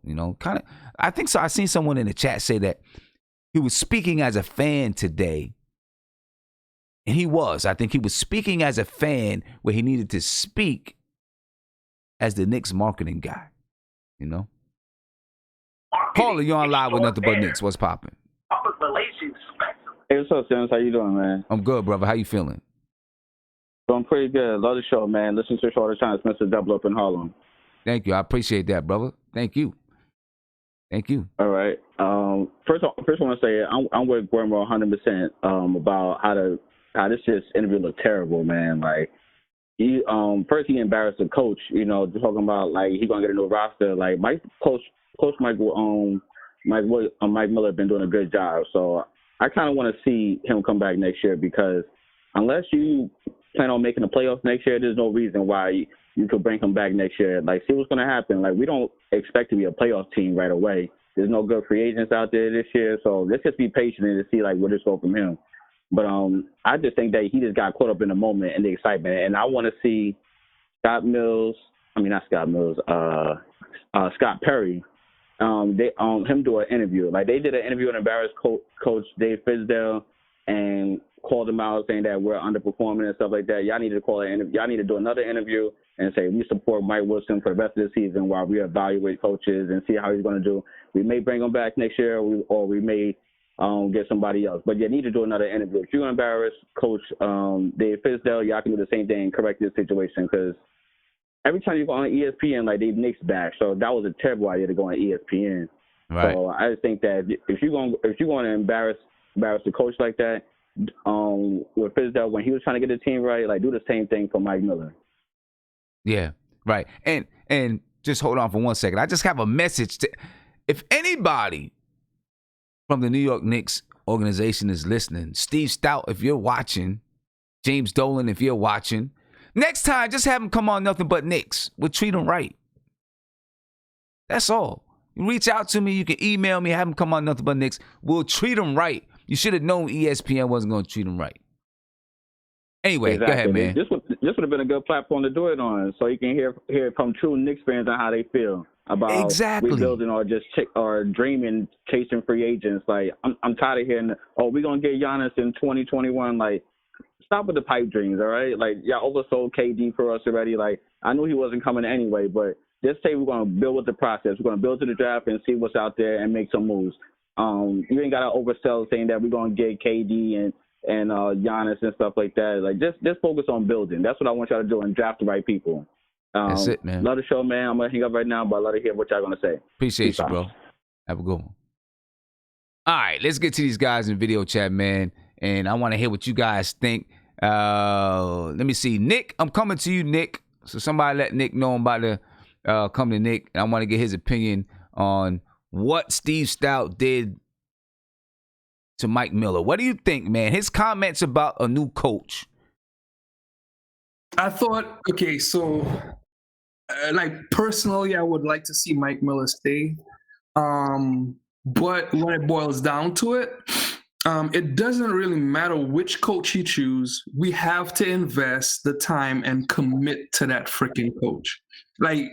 Speaker 1: I think so. I seen someone in the chat say that he was speaking as a fan today, and he was. I think he was speaking as a fan where he needed to speak as the Knicks marketing guy. Paula, you're on live with Nothing But Knicks. What's popping?
Speaker 12: Public relations. Hey, what's up, Sims? How you doing, man?
Speaker 1: I'm good, brother. How you feeling?
Speaker 12: Doing pretty good. Love the show, man. Listen to the show all the time. It's Mr. Double Up in Harlem.
Speaker 1: Thank you. I appreciate that, brother. Thank you.
Speaker 12: All right. First, I want to say I'm with Guillermo 100% about how this just interview looked terrible, man. Like, first he embarrassed the coach. Talking about like he gonna get a new roster. Like Coach Mike Miller been doing a good job. So I kind of want to see him come back next year, because unless you plan on making the playoffs next year, there's no reason why you could bring him back next year. Like, see what's going to happen. Like, we don't expect to be a playoff team right away. There's no good free agents out there this year, so let's just be patient and see like where this go from him. But I just think that he just got caught up in the moment and the excitement, and I want to see Scott Perry, him do an interview. Like, they did an interview and embarrassed Coach Dave Fizdale and called him out saying that we're underperforming and stuff like that. Y'all need to y'all need to do another interview and say we support Mike Wilson for the rest of the season while we evaluate coaches and see how he's going to do. We may bring him back next year, or we may get somebody else. But you need to do another interview. If you're embarrassed Coach Dave Fizdale, y'all can do the same thing and correct this situation, because every time you go on ESPN, like, they Knicks back. So that was a terrible idea to go on ESPN.
Speaker 1: Right.
Speaker 12: So I just think that if you're going to embarrass the coach like that, with Fizdale when he was trying to get the team right, like, do the same thing for Mike Miller.
Speaker 1: Yeah, right. And just hold on for 1 second. I just have a message to, if anybody from the New York Knicks organization is listening, Stev Stoute, if you're watching, James Dolan, if you're watching, next time just have him come on Nothing But Knicks. We'll treat him right. That's all. You reach out to me. You can email me. Have him come on Nothing But Knicks. We'll treat him right. You should have known ESPN wasn't going to treat him right. Anyway,
Speaker 12: exactly.
Speaker 1: Go ahead, man.
Speaker 12: This would have been a good platform to do it on, so you can hear from true Knicks fans on how they feel about rebuilding or dreaming, chasing free agents. Like, I'm tired of hearing, we're going to get Giannis in 2021. Like, stop with the pipe dreams, all right? Like, y'all oversold KD for us already. Like, I knew he wasn't coming anyway, but just say we're going to build with the process. We're going to build to the draft and see what's out there and make some moves. You ain't got to oversell saying that we're going to get KD and Giannis and stuff like that. Like, just focus on building. That's what I want y'all to do, and draft the right people.
Speaker 1: That's it, man.
Speaker 12: Love the show, man. I'm going to hang up right now, but I love to hear what y'all going to say.
Speaker 1: Appreciate you, bro. Have a good one. All right, let's get to these guys in video chat, man. And I want to hear what you guys think. Let me see. Nick, I'm coming to you, Nick. So somebody let Nick know I'm about to come to Nick. And I want to get his opinion on what Stev Stoute did to Mike Miller. What do you think, man? His comments about a new coach.
Speaker 13: I thought, okay, so like personally, I would like to see Mike Miller stay. But when it boils down to it, it doesn't really matter which coach you choose. We have to invest the time and commit to that freaking coach. Like,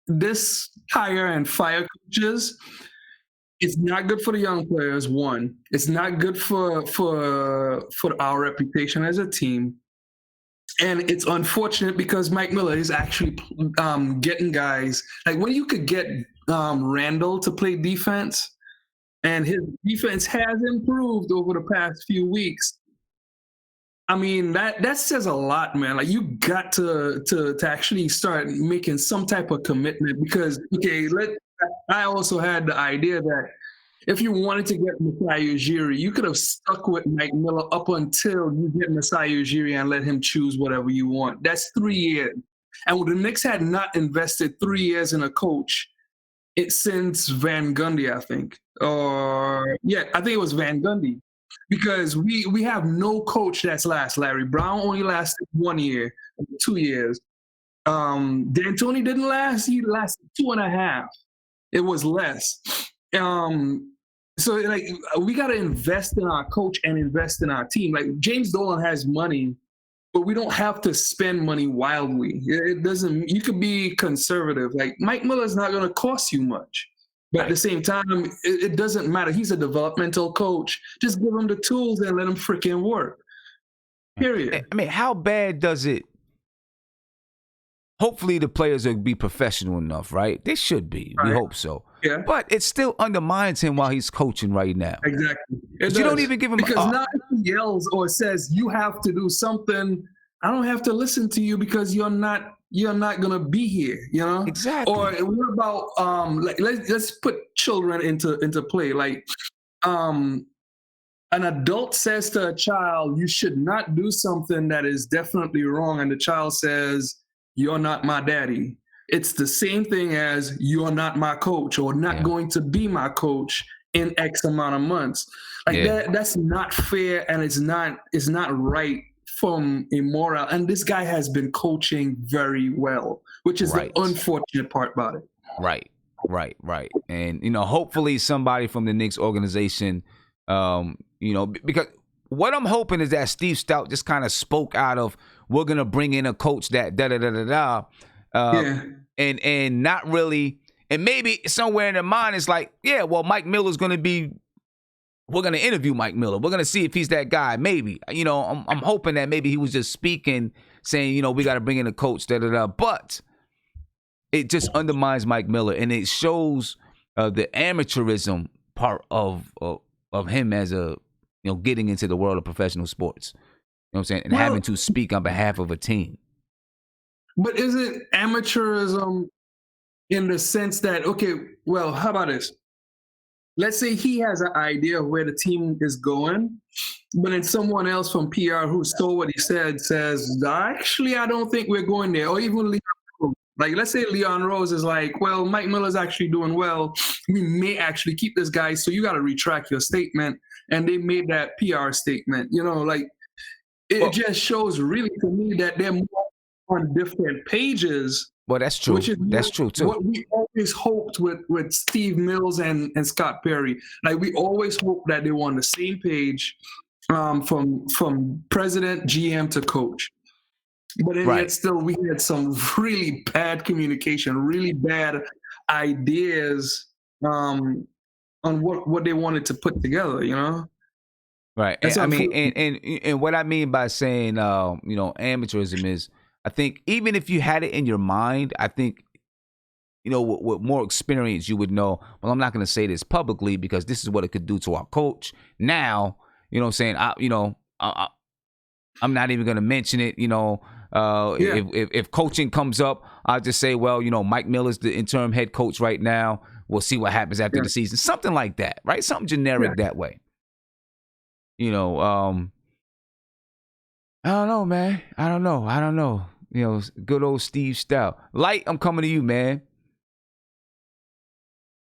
Speaker 13: this hire and fire coaches, it's not good for the young players, one. It's not good for our reputation as a team. And it's unfortunate because Mike Miller is actually getting guys. Like, when you could get Randall to play defense, and his defense has improved over the past few weeks. I mean, that says a lot, man. Like, you got to actually start making some type of commitment because, okay, I also had the idea that if you wanted to get Masai Ujiri, you could have stuck with Mike Miller up until you get Masai Ujiri and let him choose whatever you want. That's 3 years. And the Knicks had not invested 3 years in a coach since Van Gundy, I think. I think it was Van Gundy. Because we have no coach that's last. Larry Brown only lasted 1 year, 2 years. D'Antoni didn't last. He lasted 2.5. It was less. So, like, we got to invest in our coach and invest in our team. Like, James Dolan has money, but we don't have to spend money wildly. It doesn't. You could be conservative. Like, Mike Miller's not going to cost you much. But at the same time, it doesn't matter. He's a developmental coach. Just give him the tools and let him freaking work. Period.
Speaker 1: I mean, how bad does it? Hopefully the players will be professional enough, right? They should be. Right. We hope so. Yeah. But it still undermines him while he's coaching right now.
Speaker 13: Exactly.
Speaker 1: You don't even give him
Speaker 13: because now if he yells or says you have to do something, I don't have to listen to you because you're not gonna be here, you know?
Speaker 1: Exactly.
Speaker 13: Or what about let's put children into play. Like an adult says to a child, you should not do something that is definitely wrong, and the child says, you're not my daddy. It's the same thing as you're not my coach or not going to be my coach in X amount of months. Like that's not fair, and it's not right from a moral. And this guy has been coaching very well, which is the unfortunate part about it.
Speaker 1: Right. And, hopefully somebody from the Knicks organization, because what I'm hoping is that Stev Stoute just kind of spoke out of, we're going to bring in a coach that and not really, and maybe somewhere in their mind it's like, Mike Miller's going to be, we're going to interview Mike Miller. We're going to see if he's that guy. Maybe, I'm hoping that maybe he was just speaking, saying, we got to bring in a coach, but it just undermines Mike Miller, and it shows the amateurism part of him as a, getting into the world of professional sports. You know what I'm saying? And having to speak on behalf of a team.
Speaker 13: But is it amateurism in the sense that, how about this? Let's say he has an idea of where the team is going, but then someone else from PR who saw what he said says, actually, I don't think we're going there. Or even Leon Rose. Like, let's say Leon Rose is like, well, Mike Miller's actually doing well. We may actually keep this guy, so you got to retract your statement. And they made that PR statement, It just shows really to me that they're more on different pages.
Speaker 1: Well, that's true. That's true too.
Speaker 13: What we always hoped with Steve Mills and Scott Perry. Like, we always hoped that they were on the same page from president, GM to coach. But yet still we had some really bad communication, really bad ideas on what they wanted to put together,
Speaker 1: Right.
Speaker 13: That's
Speaker 1: And, I mean,
Speaker 13: unfortunate.
Speaker 1: and what I mean by saying, amateurism is, I think even if you had it in your mind, I think, with more experience, you would know, well, I'm not going to say this publicly because this is what it could do to our coach. Now, what I'm saying, I'm not even going to mention it. If coaching comes up, I'll just say, well, Mike Miller's the interim head coach right now. We'll see what happens after the season. Something like that, right? Something generic that way. I don't know, man. I don't know. Good old Stev Stoute. Light, I'm coming to you, man.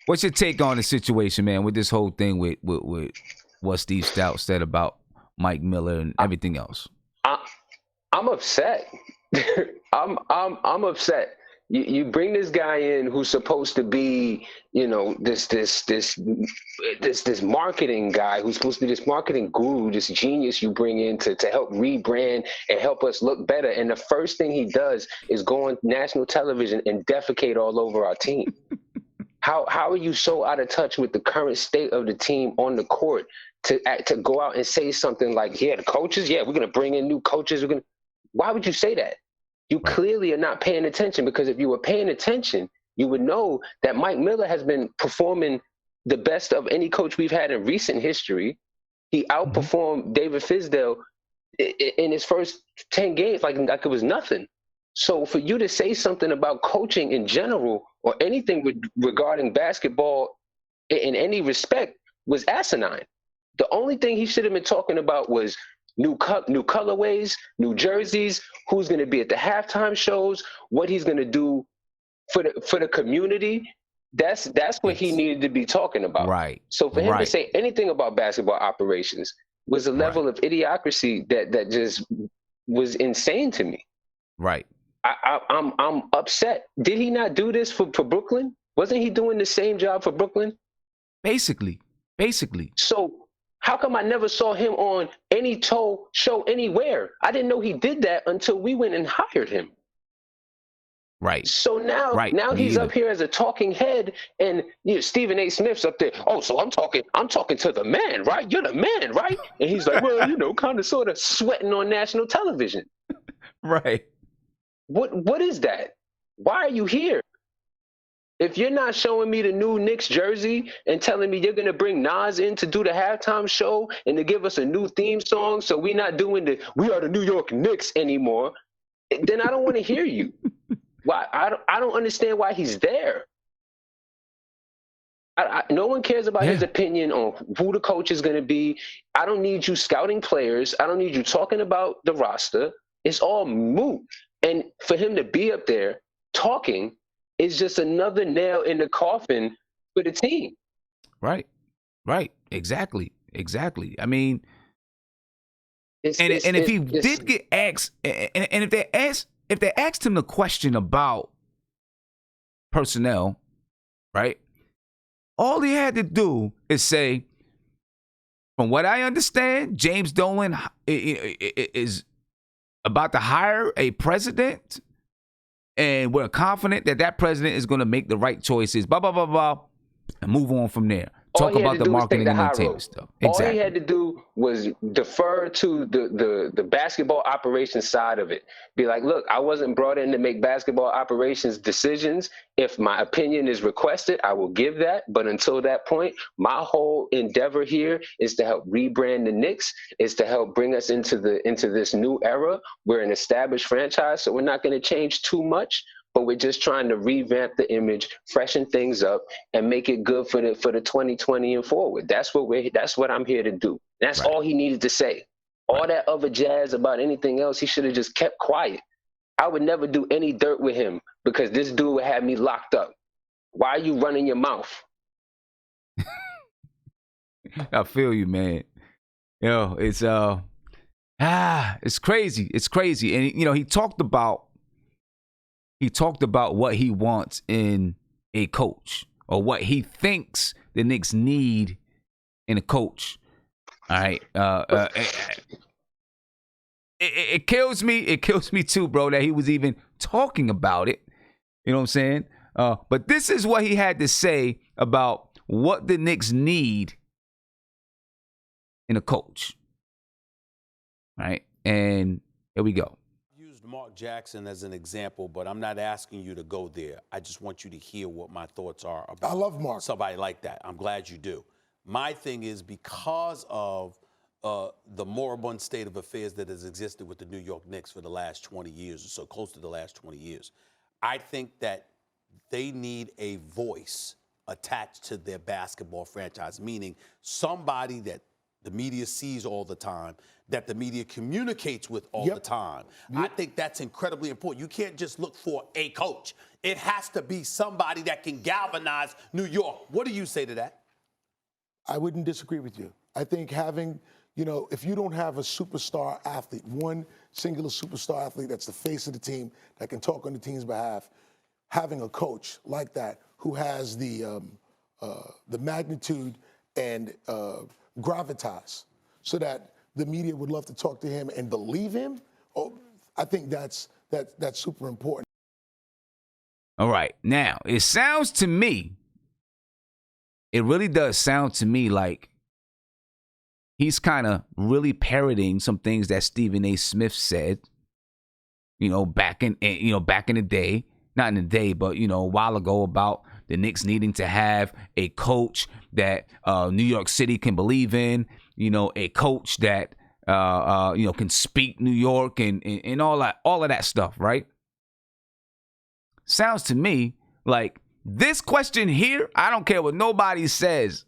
Speaker 1: What's your take on the situation, man, with this whole thing with what Stev Stoute said about Mike Miller and everything else?
Speaker 14: I'm upset. I'm upset. You bring this guy in who's supposed to be, this marketing guy who's supposed to be this marketing guru, this genius you bring in to help rebrand and help us look better. And the first thing he does is go on national television and defecate all over our team. How are you so out of touch with the current state of the team on the court to go out and say something like, the coaches, we're going to bring in new coaches. Why would you say that? You clearly are not paying attention, because if you were paying attention, you would know that Mike Miller has been performing the best of any coach we've had in recent history. He outperformed David Fizdale in his first 10 games like it was nothing. So for you to say something about coaching in general or anything regarding basketball in any respect was asinine. The only thing he should have been talking about was new colorways, new jerseys, who's going to be at the halftime shows, what he's going to do for the community. That's what he needed to be talking about.
Speaker 1: Right.
Speaker 14: So for him to say anything about basketball operations was a level of idiocracy that just was insane to me.
Speaker 1: Right.
Speaker 14: I'm upset. Did he not do this for Brooklyn? Wasn't he doing the same job for Brooklyn?
Speaker 1: Basically.
Speaker 14: So how come I never saw him on any show anywhere? I didn't know he did that until we went and hired him.
Speaker 1: Right.
Speaker 14: So now he's up here as a talking head, and Stephen A. Smith's up there. Oh, so I'm talking to the man, right? You're the man, right? And he's like, well, kind of sort of sweating on national television.
Speaker 1: Right.
Speaker 14: What is that? Why are you here? If you're not showing me the new Knicks jersey and telling me you're going to bring Nas in to do the halftime show and to give us a new theme song, so we're not doing we are the New York Knicks anymore, then I don't want to hear you. Why? I don't understand why he's there. No one cares about his opinion on who the coach is going to be. I don't need you scouting players. I don't need you talking about the roster. It's all moot. And for him to be up there talking is just another nail in the coffin for the team.
Speaker 1: Right. Exactly. I mean, if he did get asked, and if they asked him the question about personnel, right? All he had to do is say, from what I understand, James Dolan is about to hire a president, and we're confident that president is going to make the right choices, blah, blah, blah, blah, and move on from there. Talk about the marketing and entertainment stuff. Exactly.
Speaker 14: All he had to do was defer to the basketball operations side of it. Be like, look, I wasn't brought in to make basketball operations decisions. If my opinion is requested, I will give that. But until that point, my whole endeavor here is to help rebrand the Knicks, is to help bring us into this new era. We're an established franchise, so we're not going to change too much. But we're just trying to revamp the image, freshen things up, and make it good for the 2020 and forward. That's what I'm here to do. That's all he needed to say. All that other jazz about anything else, he should have just kept quiet. I would never do any dirt with him because this dude would have me locked up. Why are you running your mouth?
Speaker 1: I feel you, man. It's crazy. It's crazy. And he talked about what he wants in a coach, or what he thinks the Knicks need in a coach. All right. It kills me. It kills me too, bro, that he was even talking about it. You know what I'm saying? But this is what he had to say about what the Knicks need in a coach. right? And here we go.
Speaker 2: Used Mark Jackson as an example, but I'm not asking you to go there. I just want you to hear what my thoughts are about
Speaker 6: I love Mark.
Speaker 2: Somebody like that. I'm glad you do. My thing is because of the moribund state of affairs that has existed with the New York Knicks for the last 20 years or so, close to the last 20 years, I think that they need a voice attached to their basketball franchise, meaning somebody that the media sees all the time, that the media communicates with all the time. I think that's incredibly important. You can't just look for a coach. It has to be somebody that can galvanize New York. What do you say to that?
Speaker 6: I wouldn't disagree with you. I think having, if you don't have a superstar athlete, one singular superstar athlete that's the face of the team, that can talk on the team's behalf, having a coach like that who has the magnitude and gravitas so that the media would love to talk to him and believe him, I think that's super important.
Speaker 1: All right. Now, it sounds to me, it really does sound to me like he's kind of really parroting some things that Stephen A. Smith said, back in the day, not in the day, but, a while ago about the Knicks needing to have a coach that New York City can believe in, a coach that, can speak New York and all of that stuff, right? Sounds to me like this question here, I don't care what nobody says.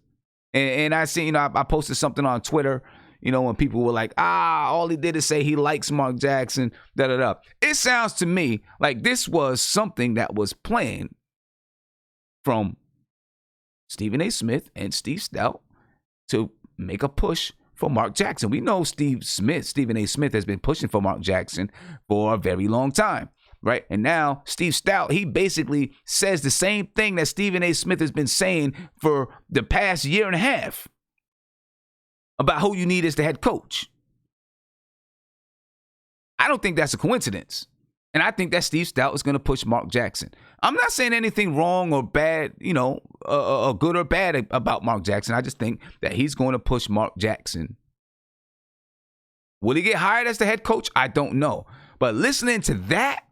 Speaker 1: And I see, I posted something on Twitter, when people were like, all he did is say he likes Mark Jackson, da-da-da. It sounds to me like this was something that was planned from Stephen A. Smith and Stev Stoute to make a push for Mark Jackson. We know Stephen A. Smith has been pushing for Mark Jackson for a very long time, right? And now Stev Stoute, he basically says the same thing that Stephen A. Smith has been saying for the past year and a half about who you need as the head coach. I don't think that's a coincidence. And I think that Stev Stoute is going to push Mark Jackson. I'm not saying anything wrong or bad, good or bad about Mark Jackson. I just think that he's going to push Mark Jackson. Will he get hired as the head coach? I don't know. But listening to that,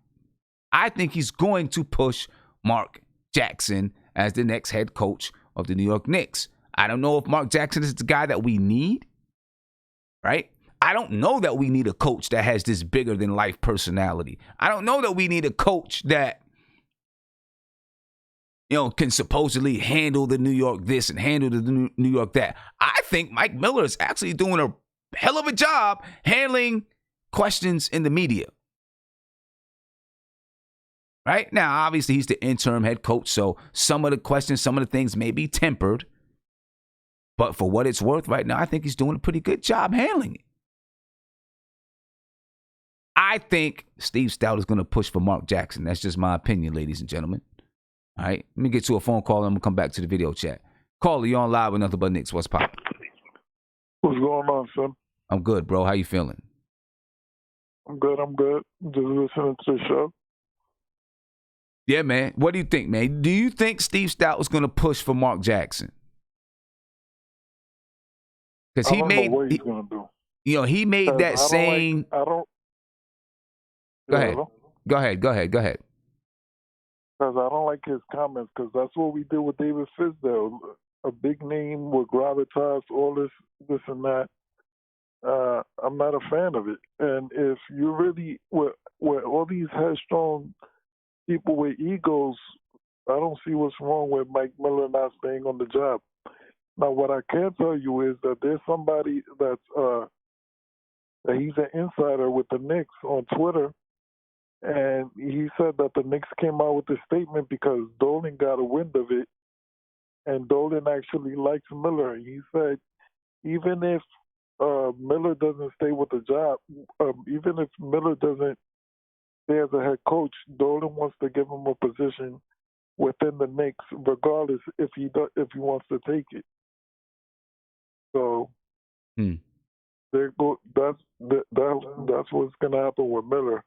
Speaker 1: I think he's going to push Mark Jackson as the next head coach of the New York Knicks. I don't know if Mark Jackson is the guy that we need, right? I don't know that we need a coach that has this bigger than life personality. I don't know that we need a coach that, can supposedly handle the New York this and handle the New York that. I think Mike Miller is actually doing a hell of a job handling questions in the media. Right? Now, obviously, he's the interim head coach, so some of the questions, some of the things may be tempered. But for what it's worth right now, I think he's doing a pretty good job handling it. I think Stev Stoute is going to push for Mark Jackson. That's just my opinion, ladies and gentlemen. All right, let me get to a phone call and I'm going to come back to the video chat. Caller, you're on live with Nothing But Knicks. What's poppin'?
Speaker 15: What's going on, son?
Speaker 1: I'm good, bro. How you feeling?
Speaker 15: I'm good. Just listening to the show.
Speaker 1: Yeah, man. What do you think, man? Do you think Stev Stoute was going to push for Mark Jackson? Because he made,
Speaker 15: what he's gonna do.
Speaker 1: He made that saying.
Speaker 15: Go
Speaker 1: ahead. Go ahead.
Speaker 15: Because I don't like his comments. Because that's what we did with David Fizdale, a big name with gravitas, all this and that. I'm not a fan of it. And if you really, with all these headstrong people with egos, I don't see what's wrong with Mike Miller not staying on the job. Now, what I can tell you is that there's somebody that's that he's an insider with the Knicks on Twitter, and he said that the Knicks came out with a statement because Dolan got a wind of it, and Dolan actually likes Miller. He said even if Miller doesn't stay with the job, even if Miller doesn't stay as a head coach, Dolan wants to give him a position within the Knicks, regardless if he wants to take it. So that's what's gonna happen with Miller.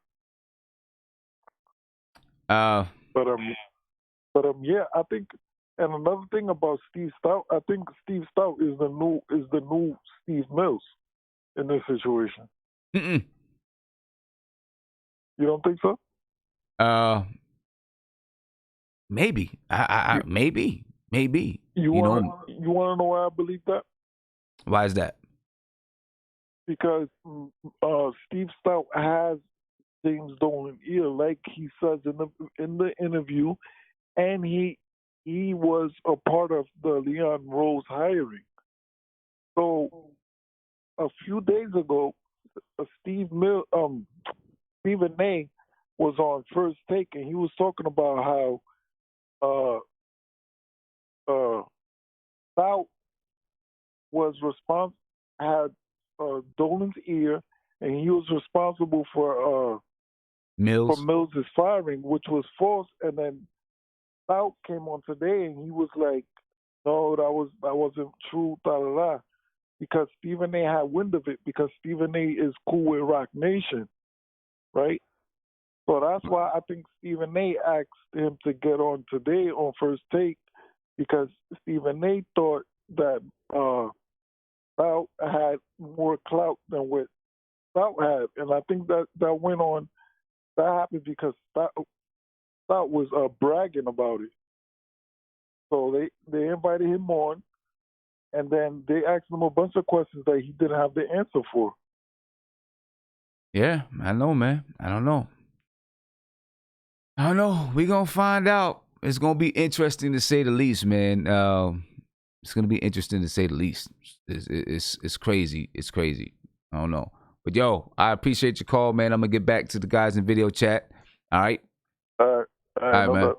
Speaker 15: Yeah, I think. And another thing about Stev Stoute, I think Stev Stoute is the new Steve Mills in this situation.
Speaker 1: Mm-mm.
Speaker 15: You don't think so?
Speaker 1: Maybe. Maybe.
Speaker 15: You want to know why I believe that?
Speaker 1: Why is that?
Speaker 15: Because Stev Stoute has James Dolan ear, like he says in the interview, and he was a part of the Leon Rose hiring. So a few days ago, Stephen A. was on First Take, and he was talking about how Stout was had Dolan's ear, and he was responsible for Mills' firing, which was false. And then Stout came on today, and he was like, "No, that wasn't true." Da da da. Because Stephen A. had wind of it, because Stephen A. is cool with Rock Nation, right? So that's why I think Stephen A. asked him to get on today on First Take, because Stephen A. thought that Stout had more clout than what Stout had. And I think that happened because Stout was bragging about it. So they invited him on, and then they asked him a bunch of questions that he didn't have the answer for.
Speaker 1: Yeah, I know, man. I don't know. We're going to find out. It's going to be interesting to say the least, man. It's going to be interesting to say the least. It's crazy. It's crazy. I don't know. But, yo, I appreciate your call, man. I'm going to get back to the guys in video chat. All right?
Speaker 15: All right,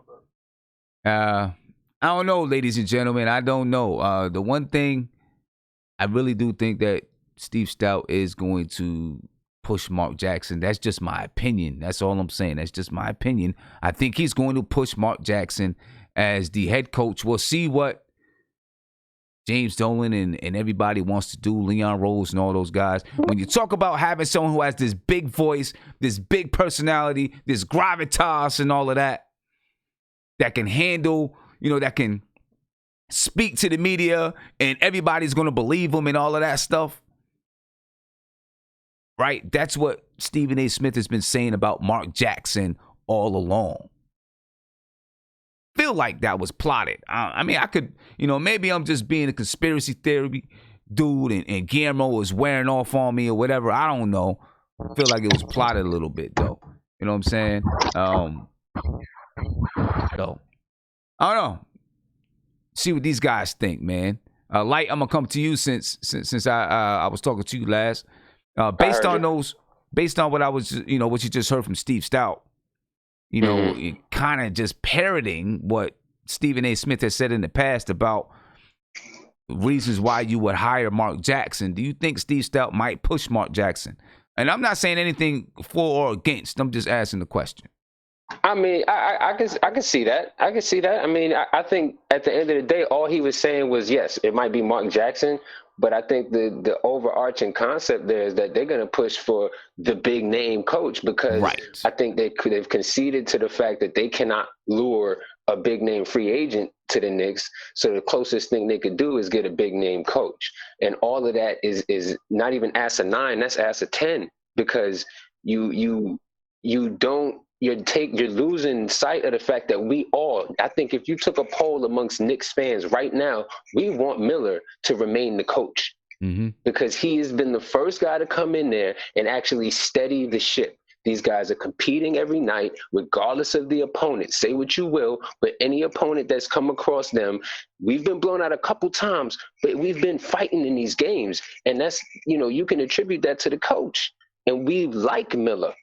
Speaker 1: man. I don't know, ladies and gentlemen. I don't know. The one thing, I really do think that Stev Stoute is going to push Mark Jackson. That's just my opinion. That's all I'm saying. That's just my opinion. I think he's going to push Mark Jackson as the head coach. We'll see what James Dolan and everybody wants to do, Leon Rose and all those guys. When you talk about having someone who has this big voice, this big personality, this gravitas and all of that, that can handle, that can speak to the media and everybody's going to believe him and all of that stuff. Right? That's what Stephen A. Smith has been saying about Mark Jackson all along. Feel like that was plotted. I mean, I could, maybe I'm just being a conspiracy theory dude and Guillermo was wearing off on me or whatever. I don't know. I feel like it was plotted a little bit, though. You know what I'm saying? So, I don't know. See what these guys think, man. Light, I'm going to come to you since I was talking to you last. Based on what I was, what you just heard from Stev Stoute, kind of just parroting what Stephen A. Smith has said in the past about reasons why you would hire Mark Jackson. Do you think Stev Stoute might push Mark Jackson? And I'm not saying anything for or against. I'm just asking the question.
Speaker 14: I mean, I can see that. I can see that. I mean, I think at the end of the day, all he was saying was, yes, it might be Mark Jackson, but I think the overarching concept there is that they're going to push for the big name coach, because I think they've conceded to the fact that they cannot lure a big name free agent to the Knicks. So the closest thing they could do is get a big name coach. And all of that is not even asinine, that's asinine, because you're losing sight of the fact that I think if you took a poll amongst Knicks fans right now, we want Miller to remain the coach, because he has been the first guy to come in there and actually steady the ship. These guys are competing every night, regardless of the opponent. Say what you will, but any opponent that's come across them, we've been blown out a couple times, but we've been fighting in these games. And that's, you can attribute that to the coach. And we like Miller.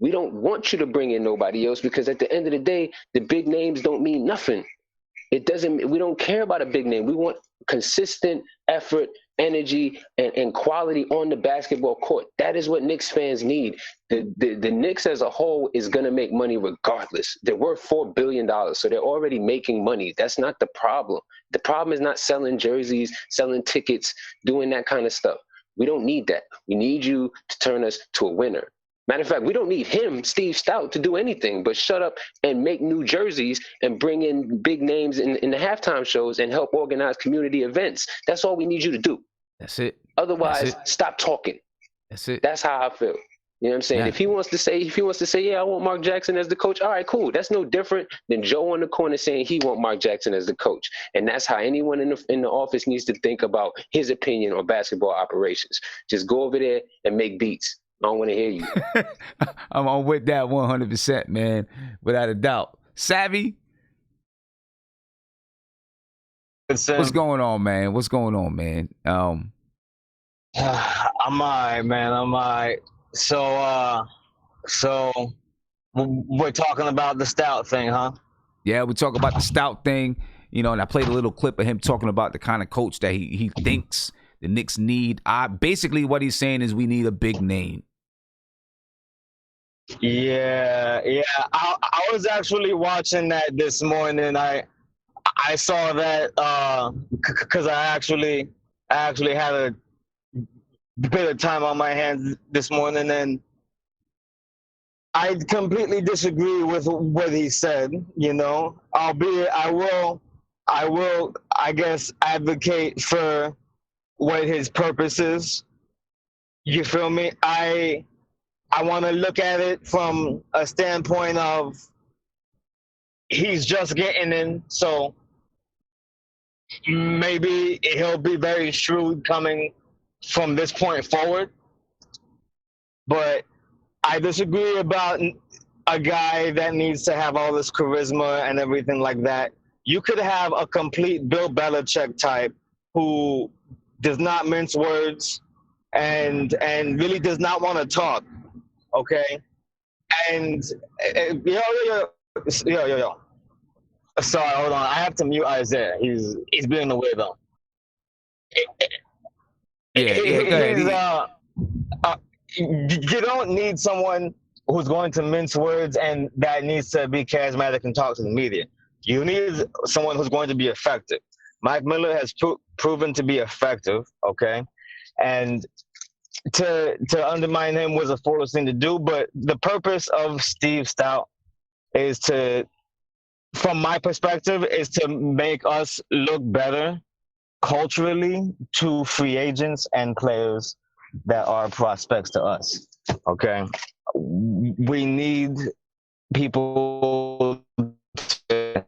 Speaker 14: We don't want you to bring in nobody else, because at the end of the day, the big names don't mean nothing. We don't care about a big name. We want consistent effort, energy, and quality on the basketball court. That is what Knicks fans need. The Knicks as a whole is going to make money regardless. They're worth $4 billion, so they're already making money. That's not the problem. The problem is not selling jerseys, selling tickets, doing that kind of stuff. We don't need that. We need you to turn us to a winner. Matter of fact, we don't need him, Stev Stoute, to do anything but shut up and make new jerseys and bring in big names in the halftime shows and help organize community events. That's all we need you to do.
Speaker 1: That's it.
Speaker 14: Otherwise, stop talking.
Speaker 1: That's it.
Speaker 14: That's how I feel. You know what I'm saying?
Speaker 1: Yeah.
Speaker 14: If he wants to say, yeah, I want Mark Jackson as the coach, all right, cool. That's no different than Joe on the corner saying he want Mark Jackson as the coach. And that's how anyone in the office needs to think about his opinion on basketball operations. Just go over there and make beats. I don't want to hear you.
Speaker 1: I'm with that 100%, man, without a doubt. Savvy? What's going on, man? What's going on, man?
Speaker 16: I'm all right, man. I'm all right. So we're talking about the Stout thing, huh?
Speaker 1: Yeah, we're talking about the Stout thing, and I played a little clip of him talking about the kind of coach that he thinks the Knicks need. Basically, what he's saying is we need a big name.
Speaker 16: Yeah. I was actually watching that this morning. I saw that because I actually had a bit of time on my hands this morning, and I completely disagree with what he said. Albeit I will, I guess, advocate for what his purpose is. You feel me? I want to look at it from a standpoint of he's just getting in, so maybe he'll be very shrewd coming from this point forward. But I disagree about a guy that needs to have all this charisma and everything like that. You could have a complete Bill Belichick type who does not mince words and really does not want to talk. Okay, and yo. Sorry, hold on. I have to mute Isaiah. He's being a weirdo.
Speaker 1: Yeah.
Speaker 16: You don't need someone who's going to mince words and that needs to be charismatic and talk to the media. You need someone who's going to be effective. Mike Miller has proven to be effective. Okay, and to undermine him was a foolish thing to do, but the purpose of Stev Stoute is to, from my perspective, is to make us look better culturally to free agents and players that are prospects to us. Okay? We need people to...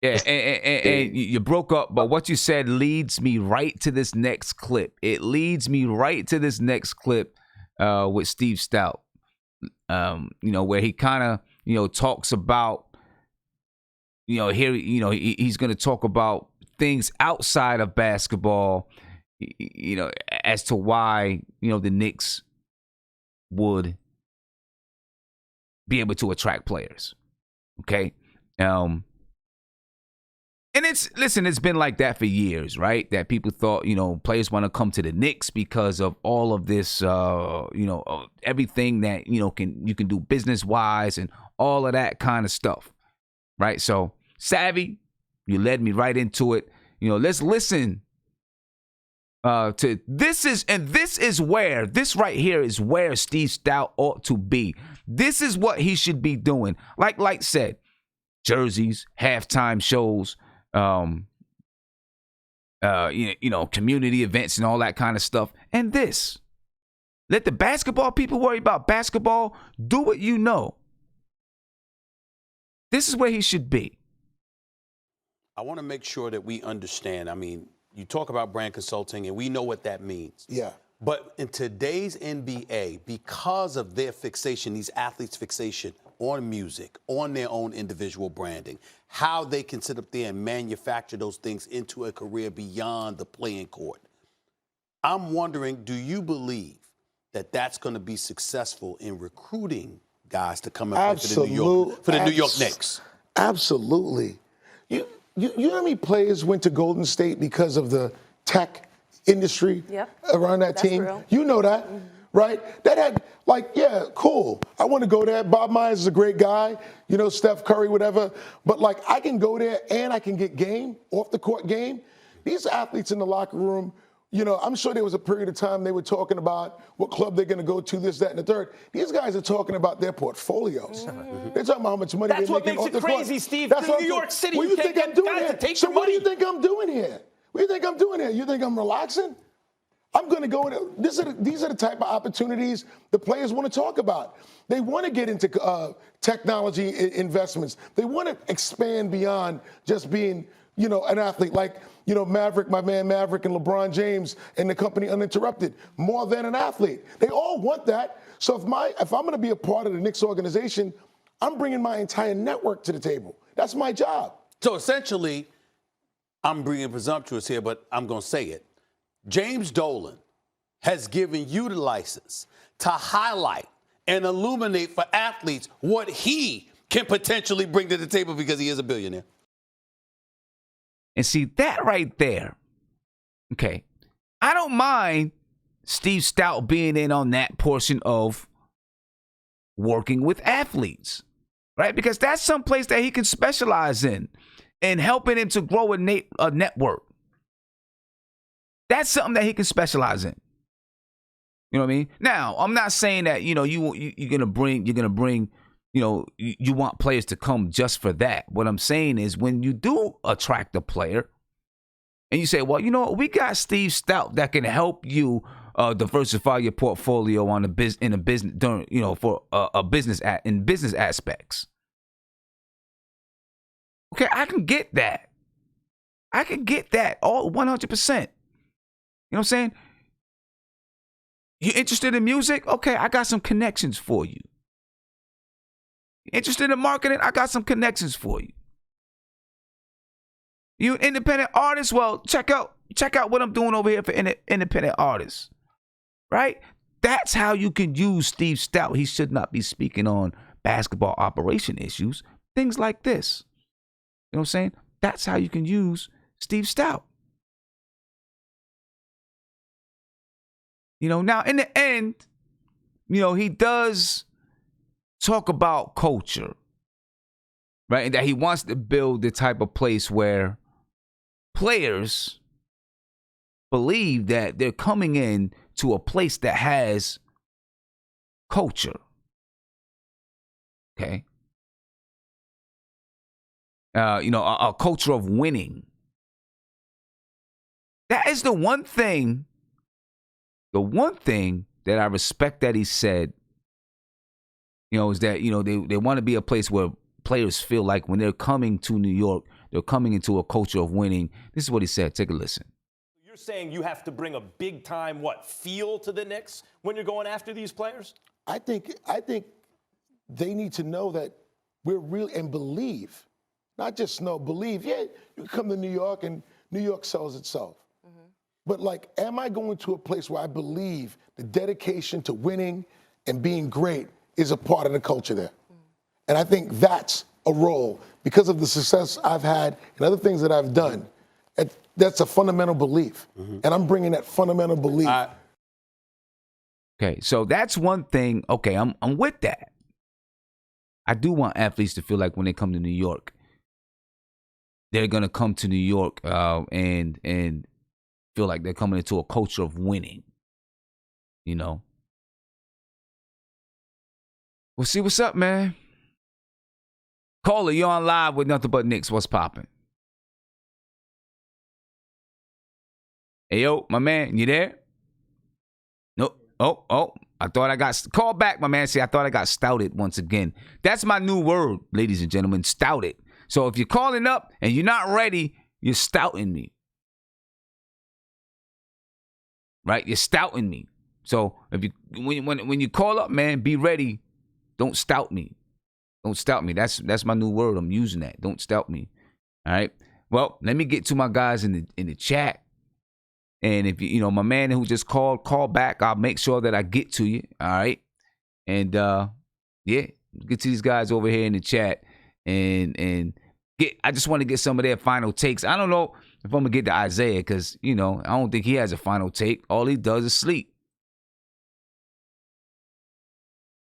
Speaker 1: Yeah, and you broke up, but what you said leads me right to this next clip. It leads me right to this next clip with Stev Stoute, where he kind of, talks about, he's going to talk about things outside of basketball, as to why, the Knicks would be able to attract players. Okay. And it's been like that for years, right? That people thought, players want to come to the Knicks because of all of this, everything that, you can do business wise and all of that kind of stuff, right? So, Savvy, you led me right into it. Let's listen to this right here is where Stev Stoute ought to be. This is what he should be doing. Like Light said, jerseys, halftime shows, community events and all that kind of stuff. And this, let the basketball people worry about basketball. Do what you know. This is where he should be.
Speaker 2: I want to make sure that we understand. I mean, you talk about brand consulting, and we know what that means.
Speaker 6: Yeah.
Speaker 2: But in today's NBA, because of their fixation, these athletes' fixation on music, on their own individual branding, how they can sit up there and manufacture those things into a career beyond the playing court. I'm wondering, do you believe that that's going to be successful in recruiting guys to come and play for the New York Knicks?
Speaker 6: Absolutely. You know how many players went to Golden State because of the tech industry around that team?
Speaker 5: Real.
Speaker 6: You know that, right? That had, cool. I want to go there. Bob Myers is a great guy, Steph Curry, whatever. But, I can go there and I can get game, off the court game. These athletes in the locker room, I'm sure there was a period of time they were talking about what club they're going to go to, this, that, and the third. These guys are talking about their portfolios. They're talking about how much money they're making off the court.
Speaker 9: That's what makes it crazy, Steve. In New York City,
Speaker 6: what do you think I'm doing here? So what do you think I'm doing here? What do you think I'm doing here? You think I'm relaxing? I'm going to go in. These are the type of opportunities the players want to talk about. They want to get into technology investments. They want to expand beyond just being, an athlete like, Maverick, my man Maverick, and LeBron James and the company Uninterrupted, more than an athlete. They all want that. So if I'm going to be a part of the Knicks organization, I'm bringing my entire network to the table. That's my job.
Speaker 2: So essentially, I'm being presumptuous here, but I'm going to say it. James Dolan has given you the license to highlight and illuminate for athletes what he can potentially bring to the table because he is a billionaire.
Speaker 1: And see, that right there, okay, I don't mind Stev Stoute being in on that portion of working with athletes, right? Because that's some place that he can specialize in and helping him to grow a network. That's something that he can specialize in. You know what I mean? Now, I'm not saying that, you're gonna bring, you want players to come just for that. What I'm saying is when you do attract a player and you say, well, we got Stev Stoute that can help you diversify your portfolio on in business aspects. Okay, I can get that. All 100%. You know what I'm saying? You interested in music? Okay, I got some connections for you. Interested in marketing? I got some connections for you. You independent artists? Well, check out what I'm doing over here for independent artists. Right? That's how you can use Stev Stoute. He should not be speaking on basketball operation issues. Things like this. You know what I'm saying? That's how you can use Stev Stoute. Now in the end, he does talk about culture, right? And that he wants to build the type of place where players believe that they're coming in to a place that has culture. Okay. A culture of winning. That is the one thing that I respect that he said, is that, they want to be a place where players feel like when they're coming to New York, they're coming into a culture of winning. This is what he said. Take a listen.
Speaker 9: You're saying you have to bring a big time, feel to the Knicks when you're going after these players?
Speaker 6: I think they need to know that we're real and believe, not just know, believe. Yeah, you can come to New York and New York sells itself. But am I going to a place where I believe the dedication to winning and being great is a part of the culture there? And I think that's a role because of the success I've had and other things that I've done. That's a fundamental belief. And I'm bringing that fundamental belief.
Speaker 1: Okay, so that's one thing. Okay, I'm with that. I do want athletes to feel like when they come to New York, they're going to come to New York and feel like they're coming into a culture of winning, We'll see what's up, man. Caller, you're on live with Nothing But Knicks. What's popping? Hey, yo, my man, you there? No. Oh, I thought I got... Call back, my man. See, I thought I got stouted once again. That's my new word, ladies and gentlemen, stouted. So if you're calling up and you're not ready, you're stouting me. Right? You're stouting me. So if you when you call up, man, be ready. Don't stout me. Don't stout me. That's my new word. I'm using that. Don't stout me. All right. Well, let me get to my guys in the chat. And if my man who just call back, I'll make sure that I get to you. All right. And get to these guys over here in the chat and I just want to get some of their final takes. I don't know if I'm gonna get to Isaiah because I don't think he has a final take. All he does is sleep.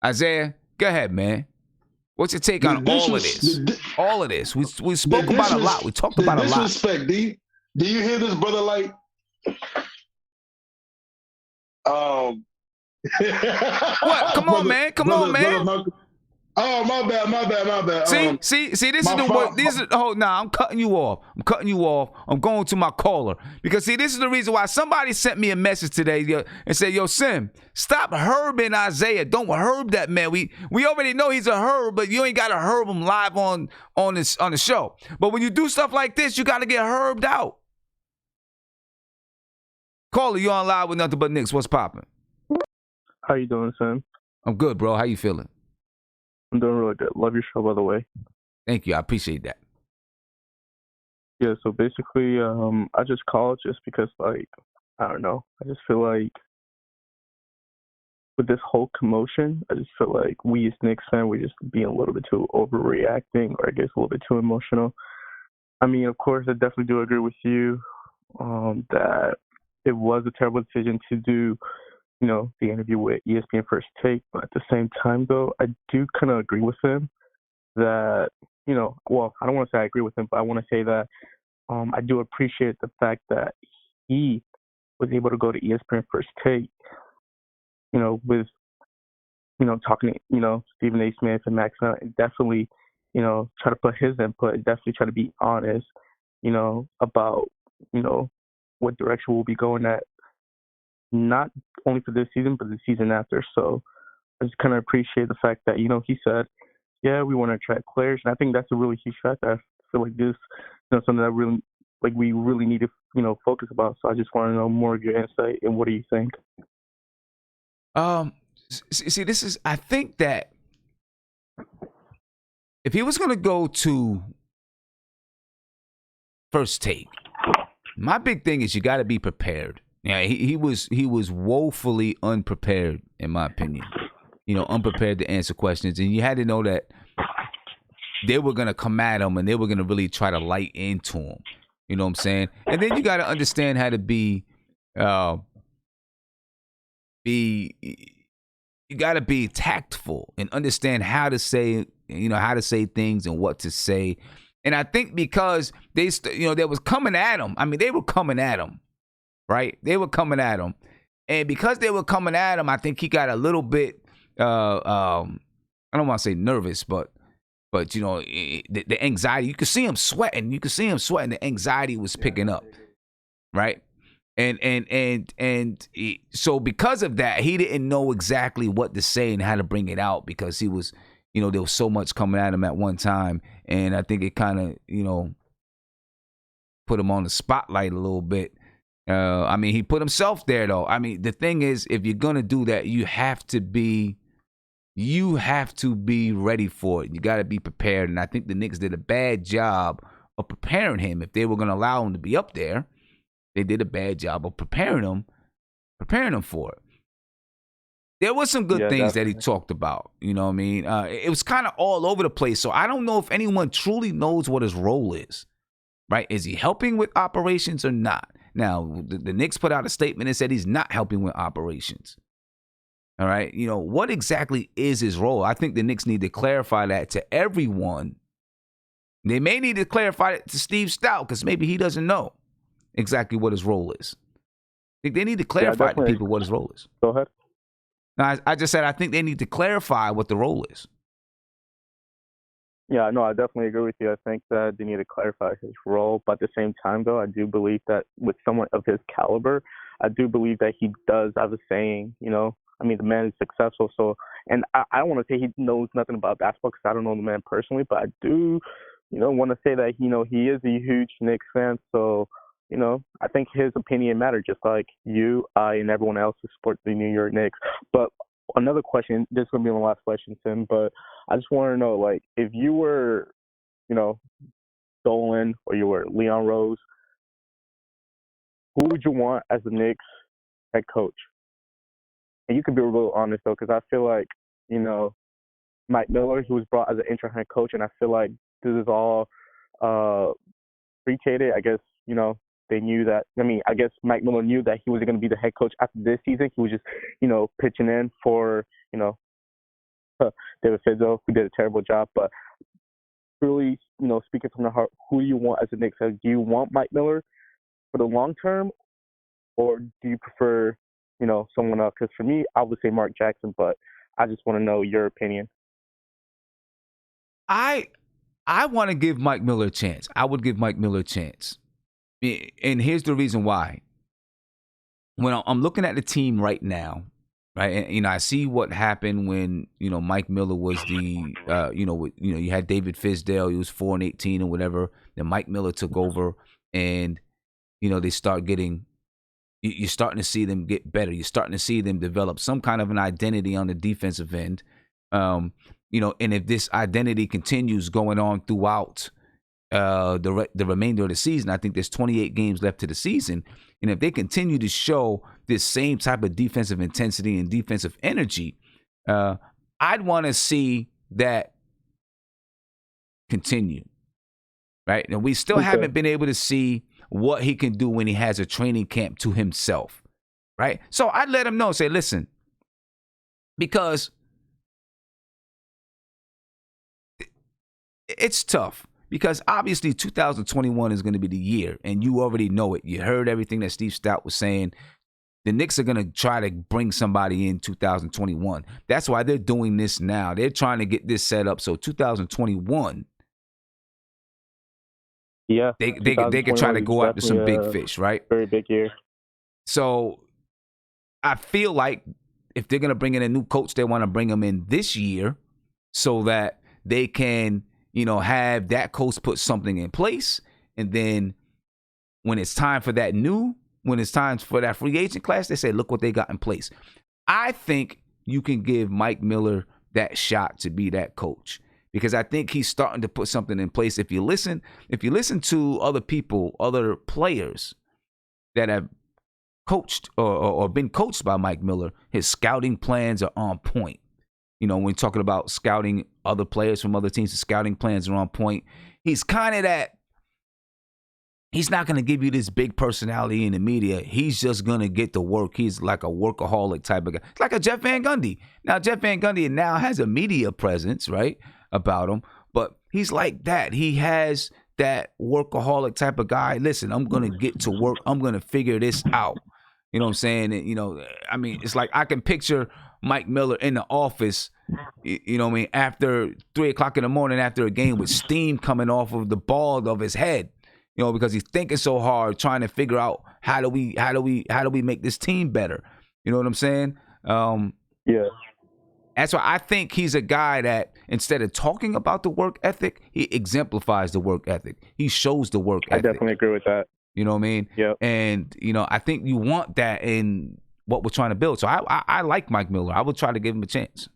Speaker 1: Isaiah, go ahead, man. What's your take on all of this? All of this. We spoke about a lot. We talked about a lot.
Speaker 4: Disrespect. Do you hear this, brother?
Speaker 1: What? Come on, man. Come on, man.
Speaker 4: Oh, my bad.
Speaker 1: See, this is
Speaker 4: my
Speaker 1: the
Speaker 4: fault.
Speaker 1: one. I'm cutting you off. I'm going to my caller because see, this is the reason why somebody sent me a message today and said, "Yo, Sim, stop herbing Isaiah. Don't herb that man. We already know he's a herb, but you ain't got to herb him live on the show. But when you do stuff like this, you got to get herbed out." Caller, you on live with Nothing But Knicks. What's popping?
Speaker 17: How you doing, Sim?
Speaker 1: I'm good, bro. How you feeling?
Speaker 17: I'm doing really good. Love your show, by the way.
Speaker 1: Thank you. I appreciate that.
Speaker 17: Yeah, so basically, I just called just because, like, I don't know. I just feel like with this whole commotion, I just feel like we as Knicks fans, we're just being a little bit too overreacting, or I guess a little bit too emotional. I mean, of course, I definitely do agree with you that it was a terrible decision to do, the interview with ESPN First Take. But at the same time, though, I do kind of agree with him that, well, I don't want to say I agree with him, but I want to say that I do appreciate the fact that he was able to go to ESPN First Take, with, talking to, Stephen A. Smith and Max Miller, and definitely, try to put his input, and definitely try to be honest, about, what direction we'll be going at, not only for this season, but the season after. So I just kind of appreciate the fact that, he said, yeah, we want to attract players. And I think that's a really huge factor. I feel like this, something that really, like, we really need to, focus about. So I just want to know more of your insight, and what do you think?
Speaker 1: See, I think that if he was going to go to First Take, my big thing is you got to be prepared. Yeah, he was woefully unprepared, in my opinion. Unprepared to answer questions, and you had to know that they were gonna come at him and they were gonna really try to light into him. You know what I'm saying? And then you got to understand how to you got to be tactful and understand how to say things and what to say. And I think because they was coming at him. I mean, they were coming at him. Right? They were coming at him. And because they were coming at him, I think he got a little bit, I don't want to say nervous, but the anxiety, you could see him sweating. The anxiety was picking up. Right? So because of that, he didn't know exactly what to say and how to bring it out because he was, there was so much coming at him at one time. And I think it kind of, put him on the spotlight a little bit. I mean, he put himself there, though. I mean, the thing is, if you're going to do that, you have to be ready for it. You got to be prepared. And I think the Knicks did a bad job of preparing him. If they were going to allow him to be up there, they did a bad job of preparing him for it. There was some good things that he talked about. You know what I mean? It was kind of all over the place. So I don't know if anyone truly knows what his role is. Right? Is he helping with operations or not? Now, the Knicks put out a statement and said he's not helping with operations. All right? What exactly is his role? I think the Knicks need to clarify that to everyone. They may need to clarify it to Stev Stoute because maybe he doesn't know exactly what his role is. I think they need to clarify to people what his role is.
Speaker 17: Go ahead.
Speaker 1: Now, I just said I think they need to clarify what the role is.
Speaker 17: Yeah, no, I definitely agree with you. I think that they need to clarify his role. But at the same time, though, I do believe that with someone of his caliber, I do believe that he does have a saying, I mean, the man is successful. So, and I don't want to say he knows nothing about basketball because I don't know the man personally, but I do, want to say that, he is a huge Knicks fan. So, I think his opinion matters just like you, I, and everyone else who supports the New York Knicks. But another question, this is going to be my last question, Tim, but I just want to know, like, if you were, Dolan or you were Leon Rose, who would you want as the Knicks head coach? And you could be real honest, though, because I feel like, Mike Miller, he was brought as an interim head coach, and I feel like this is all pre-cated. I guess, they knew that. I mean, I guess Mike Miller knew that he wasn't going to be the head coach after this season. He was just, pitching in for, David Fizdale, who did a terrible job. But really, speaking from the heart, who do you want as a Knicks head? Do you want Mike Miller for the long term, or do you prefer, someone else? Because for me, I would say Mark Jackson, but I just want to know your opinion.
Speaker 1: I want to give Mike Miller a chance. I would give Mike Miller a chance. And here's the reason why. When I'm looking at the team right now, right, and I see what happened when Mike Miller was the you had David Fizdale, he was 4-18 or whatever. Then Mike Miller took over, and they start getting. You're starting to see them get better. You're starting to see them develop some kind of an identity on the defensive end. And if this identity continues going on throughout the remainder of the season, I think there's 28 games left to the season. And if they continue to show this same type of defensive intensity and defensive energy, I'd want to see that continue. Right? And we still haven't been able to see what he can do when he has a training camp to himself. Right? So I'd let him know, say, listen, because it's tough. Because obviously 2021 is going to be the year, and you already know it. You heard everything that Stev Stoute was saying. The Knicks are going to try to bring somebody in 2021. That's why they're doing this now. They're trying to get this set up so 2021, they can try to go after some big fish, right?
Speaker 17: Very big year.
Speaker 1: So I feel like if they're going to bring in a new coach, they want to bring them in this year so that they can have that coach put something in place. And then when it's time for that free agent class, they say, look what they got in place. I think you can give Mike Miller that shot to be that coach, because I think he's starting to put something in place. If you listen to other people, other players that have coached or been coached by Mike Miller, his scouting plans are on point. When talking about scouting other players from other teams, the scouting plans are on point. He's kind of that. He's not going to give you this big personality in the media. He's just going to get to work. He's like a workaholic type of guy. It's like a Jeff Van Gundy. Now, Jeff Van Gundy now has a media presence, right, about him. But he's like that. He has that workaholic type of guy. Listen, I'm going to get to work. I'm going to figure this out. You know what I'm saying? And, it's like I can picture Mike Miller in the office, after 3 o'clock in the morning after a game with steam coming off of the bald of his head, because he's thinking so hard, trying to figure out how do we make this team better? You know what I'm saying?
Speaker 17: Yeah.
Speaker 1: That's why I think he's a guy that instead of talking about the work ethic, he exemplifies the work ethic. He shows the work ethic.
Speaker 17: I definitely agree with that.
Speaker 1: You know what I mean?
Speaker 17: Yeah.
Speaker 1: And, I think you want that in what we're trying to build. So I like Mike Miller. I would try to give him a chance.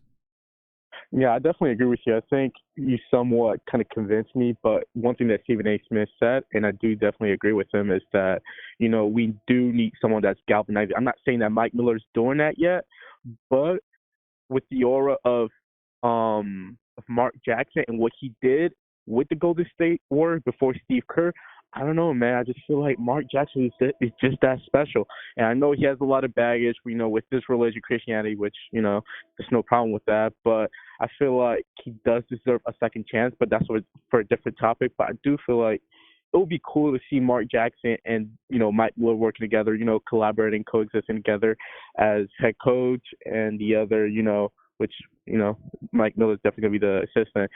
Speaker 17: Yeah, I definitely agree with you. I think you somewhat kind of convinced me, but one thing that Stephen A. Smith said, and I do definitely agree with him, is that, we do need someone that's galvanizing. I'm not saying that Mike Miller's doing that yet, but with the aura of Mark Jackson and what he did with the Golden State Warriors before Steve Kerr, I don't know, man. I just feel like Mark Jackson is just that special. And I know he has a lot of baggage, with this religion, Christianity, which, there's no problem with that. But I feel like he does deserve a second chance, but that's for a different topic. But I do feel like it would be cool to see Mark Jackson and, Mike Miller working together, collaborating, coexisting together as head coach, and the other, which, Mike Miller is definitely going to be the assistant,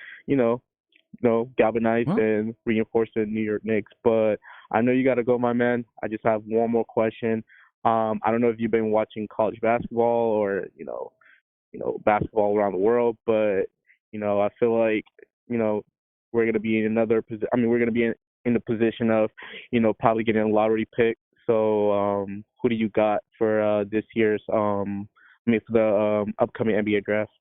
Speaker 17: galvanize and reinforce the New York Knicks. But I know you got to go, my man. I just have one more question. I don't know if you've been watching college basketball or, basketball around the world, but, I feel like, we're going to be in another position. We're going to be in the position of, probably getting a lottery pick. So who do you got for this year's, for the upcoming NBA draft?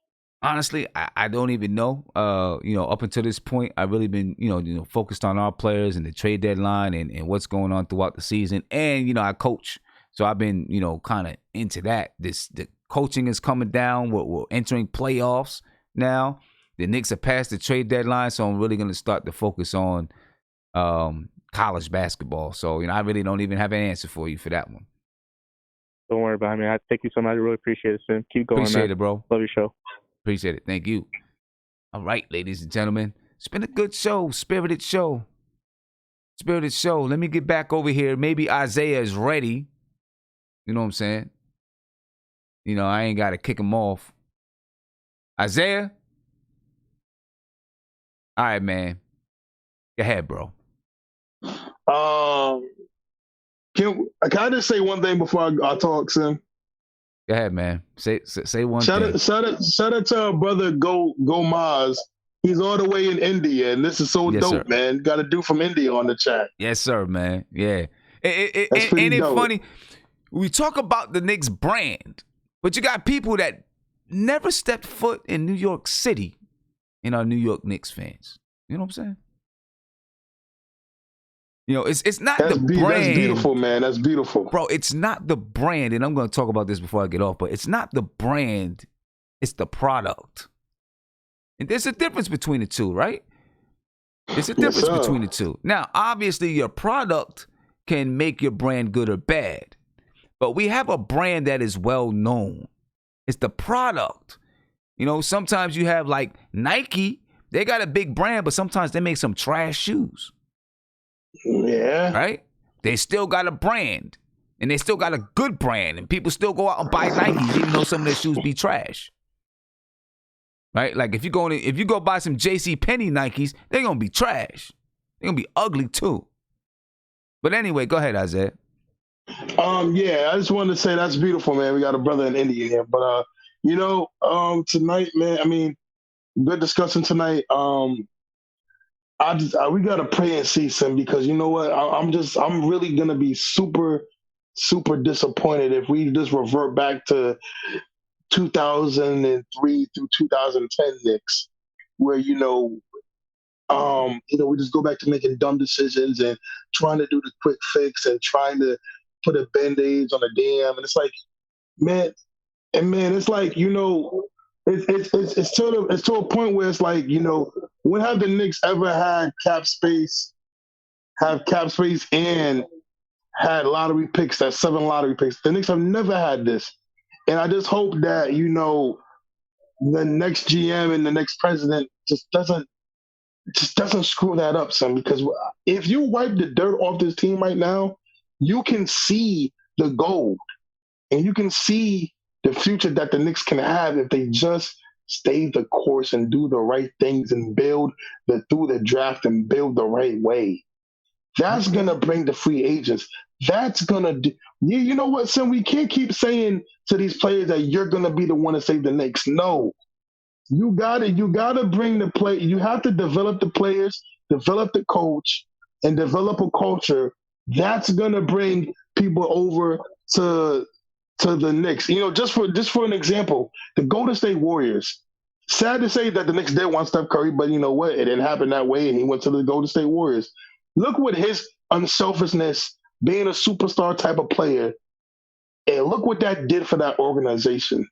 Speaker 1: Honestly, I don't even know. Up until this point, I've really been, focused on our players and the trade deadline and what's going on throughout the season. And, I coach. So I've been, kind of into that. The coaching is coming down. We're entering playoffs now. The Knicks have passed the trade deadline, so I'm really going to start to focus on college basketball. So, I really don't even have an answer for you for that one.
Speaker 17: Don't worry about it, man. Thank you so much. I really appreciate it, Sim. Keep going,
Speaker 1: Appreciate
Speaker 17: man.
Speaker 1: it, bro.
Speaker 17: Love your show.
Speaker 1: Appreciate it. Thank you. All right, ladies and gentlemen. It's been a good show. Spirited show. Let me get back over here. Maybe Isaiah is ready. You know what I'm saying? I ain't got to kick him off. Isaiah? All right, man. Go ahead, bro.
Speaker 4: Can I just say one thing before I talk, Sim?
Speaker 1: Go ahead, man. Say one thing.
Speaker 4: Shout out to our brother Go Maz. He's all the way in India, and this is so
Speaker 1: Yes,
Speaker 4: dope,
Speaker 1: sir.
Speaker 4: man. Got a dude from India on the chat.
Speaker 1: Yes, sir, man. Yeah.
Speaker 4: That's pretty
Speaker 1: Ain't it
Speaker 4: dope.
Speaker 1: funny? We talk about the Knicks brand, but you got people that never stepped foot in New York City and are New York Knicks fans. You know what I'm saying? You know, it's not the brand.
Speaker 4: That's beautiful, man. That's beautiful.
Speaker 1: Bro, it's not the brand, and I'm going to talk about this before I get off, but it's not the brand. It's the product. And there's a difference between the two, right? There's a difference between the two. Now, obviously, your product can make your brand good or bad, but we have a brand that is well known. It's the product. You know, sometimes you have like Nike. They got a big brand, but sometimes they make some trash shoes.
Speaker 4: Yeah.
Speaker 1: Right? They still got a brand, and they still got a good brand, and people still go out and buy Nikes, even though some of their shoes be trash. Right? Like if you go buy some JCPenney Nikes, they're gonna be trash. They're gonna be ugly too. But anyway, go ahead, Isaiah.
Speaker 4: Yeah, I just wanted to say that's beautiful, man. We got a brother in India here. But tonight, man, I mean, good discussion tonight. We gotta pray and see some, because you know what? I'm really gonna be super, super disappointed if we just revert back to 2003 through 2010 Knicks, where we just go back to making dumb decisions and trying to do the quick fix and trying to put a band-aid on a dam. And it's like, man, it's like, it's to a point where it's like, when have the Knicks ever had cap space and had lottery picks, that 7 lottery picks? The Knicks have never had this. And I just hope that, the next GM and the next president just doesn't screw that up, son. Because if you wipe the dirt off this team right now, you can see the gold, and you can see the future that the Knicks can have if they just stay the course and do the right things and build through the draft and build the right way. That's going to bring the free agents. That's going to do. You know what, son? We can't keep saying to these players that you're going to be the one to save the Knicks. No. You got to bring the play. You have to develop the players, develop the coach, and develop a culture that's going to bring people over to the Knicks. Just for an example, the Golden State Warriors. Sad to say that the Knicks did want Steph Curry, but you know what? It didn't happen that way, and he went to the Golden State Warriors. Look what his unselfishness, being a superstar type of player, and look what that did for that organization.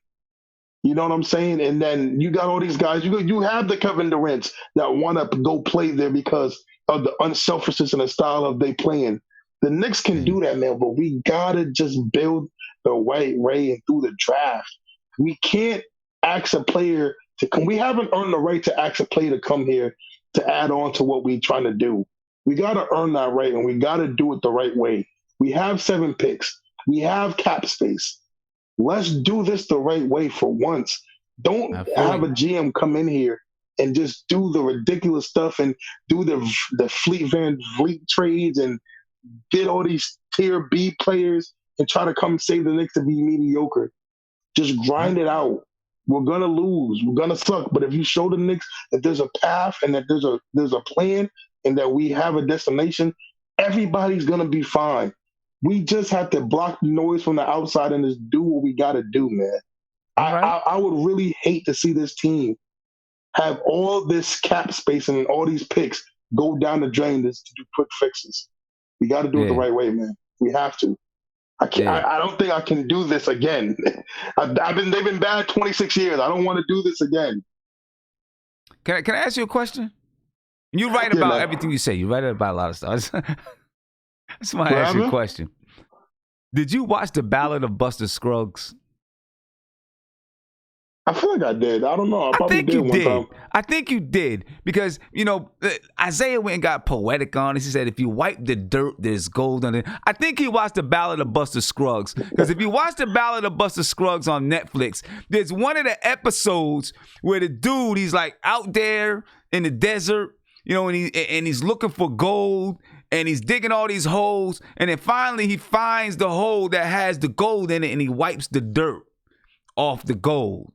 Speaker 4: You know what I'm saying? And then you got all these guys. You have the Kevin Durants that want to go play there because of the unselfishness and the style of they playing. The Knicks can do that, man, but we got to just build the right way and through the draft. We can't ask a player to come. We haven't earned the right to ask a player to come here to add on to what we're trying to do. We got to earn that right, and we got to do it the right way. We have 7 picks. We have cap space. Let's do this the right way for once. Don't have a GM come in here and just do the ridiculous stuff and do the Fleet Van Vliet trades and get all these tier B players and try to come save the Knicks to be mediocre. Just grind it out. We're going to lose. We're going to suck. But if you show the Knicks that there's a path and that there's a plan and that we have a destination, everybody's going to be fine. We just have to block the noise from the outside and just do what we got to do, man. I would really hate to see this team have all this cap space and all these picks go down the drain to do quick fixes. We got to do it the right way, man. We have to. I can't. I don't think I can do this again. They've been bad 26 years. I don't want to do this again.
Speaker 1: Can I ask you a question? You write about everything you say. You write about a lot of stuff. I just want to ask you a question. Did you watch the Ballad of Buster Scruggs?
Speaker 4: I feel like I did. I don't know. I probably did one time.
Speaker 1: I think you did because, Isaiah went and got poetic on us. He said, if you wipe the dirt, there's gold on it. I think he watched the Ballad of Buster Scruggs because if you watch the Ballad of Buster Scruggs on Netflix, there's one of the episodes where the dude, he's like out there in the desert, and he's looking for gold. And he's digging all these holes. And then finally he finds the hole that has the gold in it and he wipes the dirt off the gold.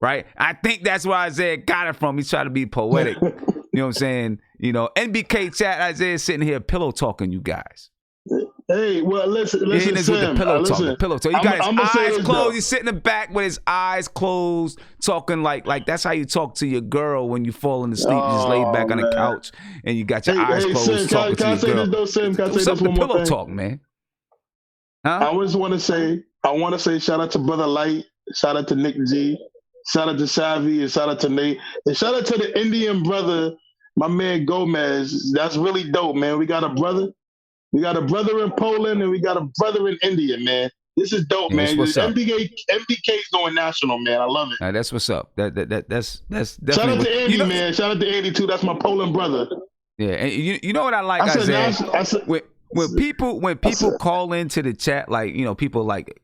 Speaker 1: Right? I think that's where Isaiah got it from. He's trying to be poetic. You know what I'm saying? NBK chat, Isaiah's sitting here pillow talking you guys.
Speaker 4: Hey, well, listen,
Speaker 1: Sam,
Speaker 4: with
Speaker 1: the pillow talk.
Speaker 4: listen.
Speaker 1: The pillow talk. He got
Speaker 4: I'ma
Speaker 1: his
Speaker 4: say
Speaker 1: eyes
Speaker 4: this,
Speaker 1: closed.
Speaker 4: though.
Speaker 1: He's sitting in the back with his eyes closed, talking like that's how you talk to your girl when you falling asleep. You just laid back on the couch and you got your eyes closed,
Speaker 4: Sim,
Speaker 1: talking
Speaker 4: can I
Speaker 1: to
Speaker 4: say
Speaker 1: your girl.
Speaker 4: this though, Sim? Can I say this
Speaker 1: Something
Speaker 4: one more
Speaker 1: pillow
Speaker 4: thing?
Speaker 1: talk, man. Huh?
Speaker 4: I just want to say shout out to Brother Light, shout out to Nick G, shout out to Savvy, and shout out to Nate, and shout out to the Indian brother, my man Gomez. That's really dope, man. We got a brother in Poland, and we got a brother in India, man. This is dope, man.
Speaker 1: What's up?
Speaker 4: MBK's going national, man. I love it.
Speaker 1: That's what's up. That's definitely.
Speaker 4: Shout out to Andy, man. Shout out to Andy too. That's my Poland brother.
Speaker 1: Yeah, and you know what I like, Isaiah? When people call into the chat, like people like,